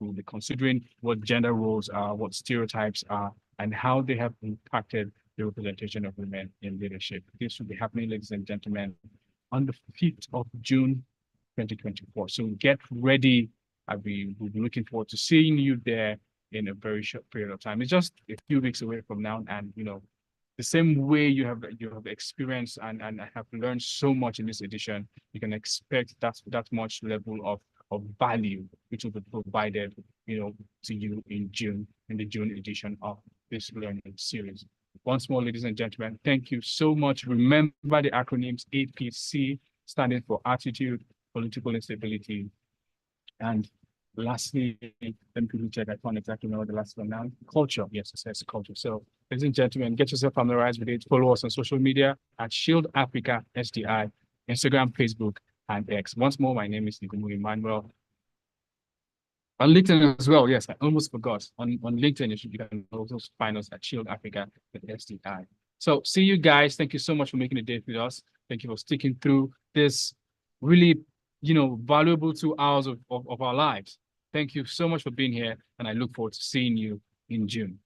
We'll be considering what gender roles are, what stereotypes are, and how they have impacted the representation of women in leadership. This will be happening, ladies and gentlemen, on the 5th of June, 2024. So get ready. We'll be looking forward to seeing you there in a very short period of time. It's just a few weeks away from now, and the same way you have experienced and have learned so much in this edition, you can expect that much level of value which will be provided to you in the June edition of this learning series. Once more, ladies and gentlemen, thank you so much. Remember the acronyms APC, standing for Attitude, Political Instability, and lastly, let me quickly check. I can't exactly remember the last one now. Culture. Yes, it says culture. So, ladies and gentlemen, get yourself familiarized with it. Follow us on social media at Shield Africa SDI, Instagram, Facebook, and X. Once more, my name is Nikumu Emmanuel. On LinkedIn as well. Yes, I almost forgot. On LinkedIn, you can also find us at Shield Africa SDI. So, see you guys. Thank you so much for making the day with us. Thank you for sticking through this really, valuable 2 hours of our lives. Thank you so much for being here, and I look forward to seeing you in June.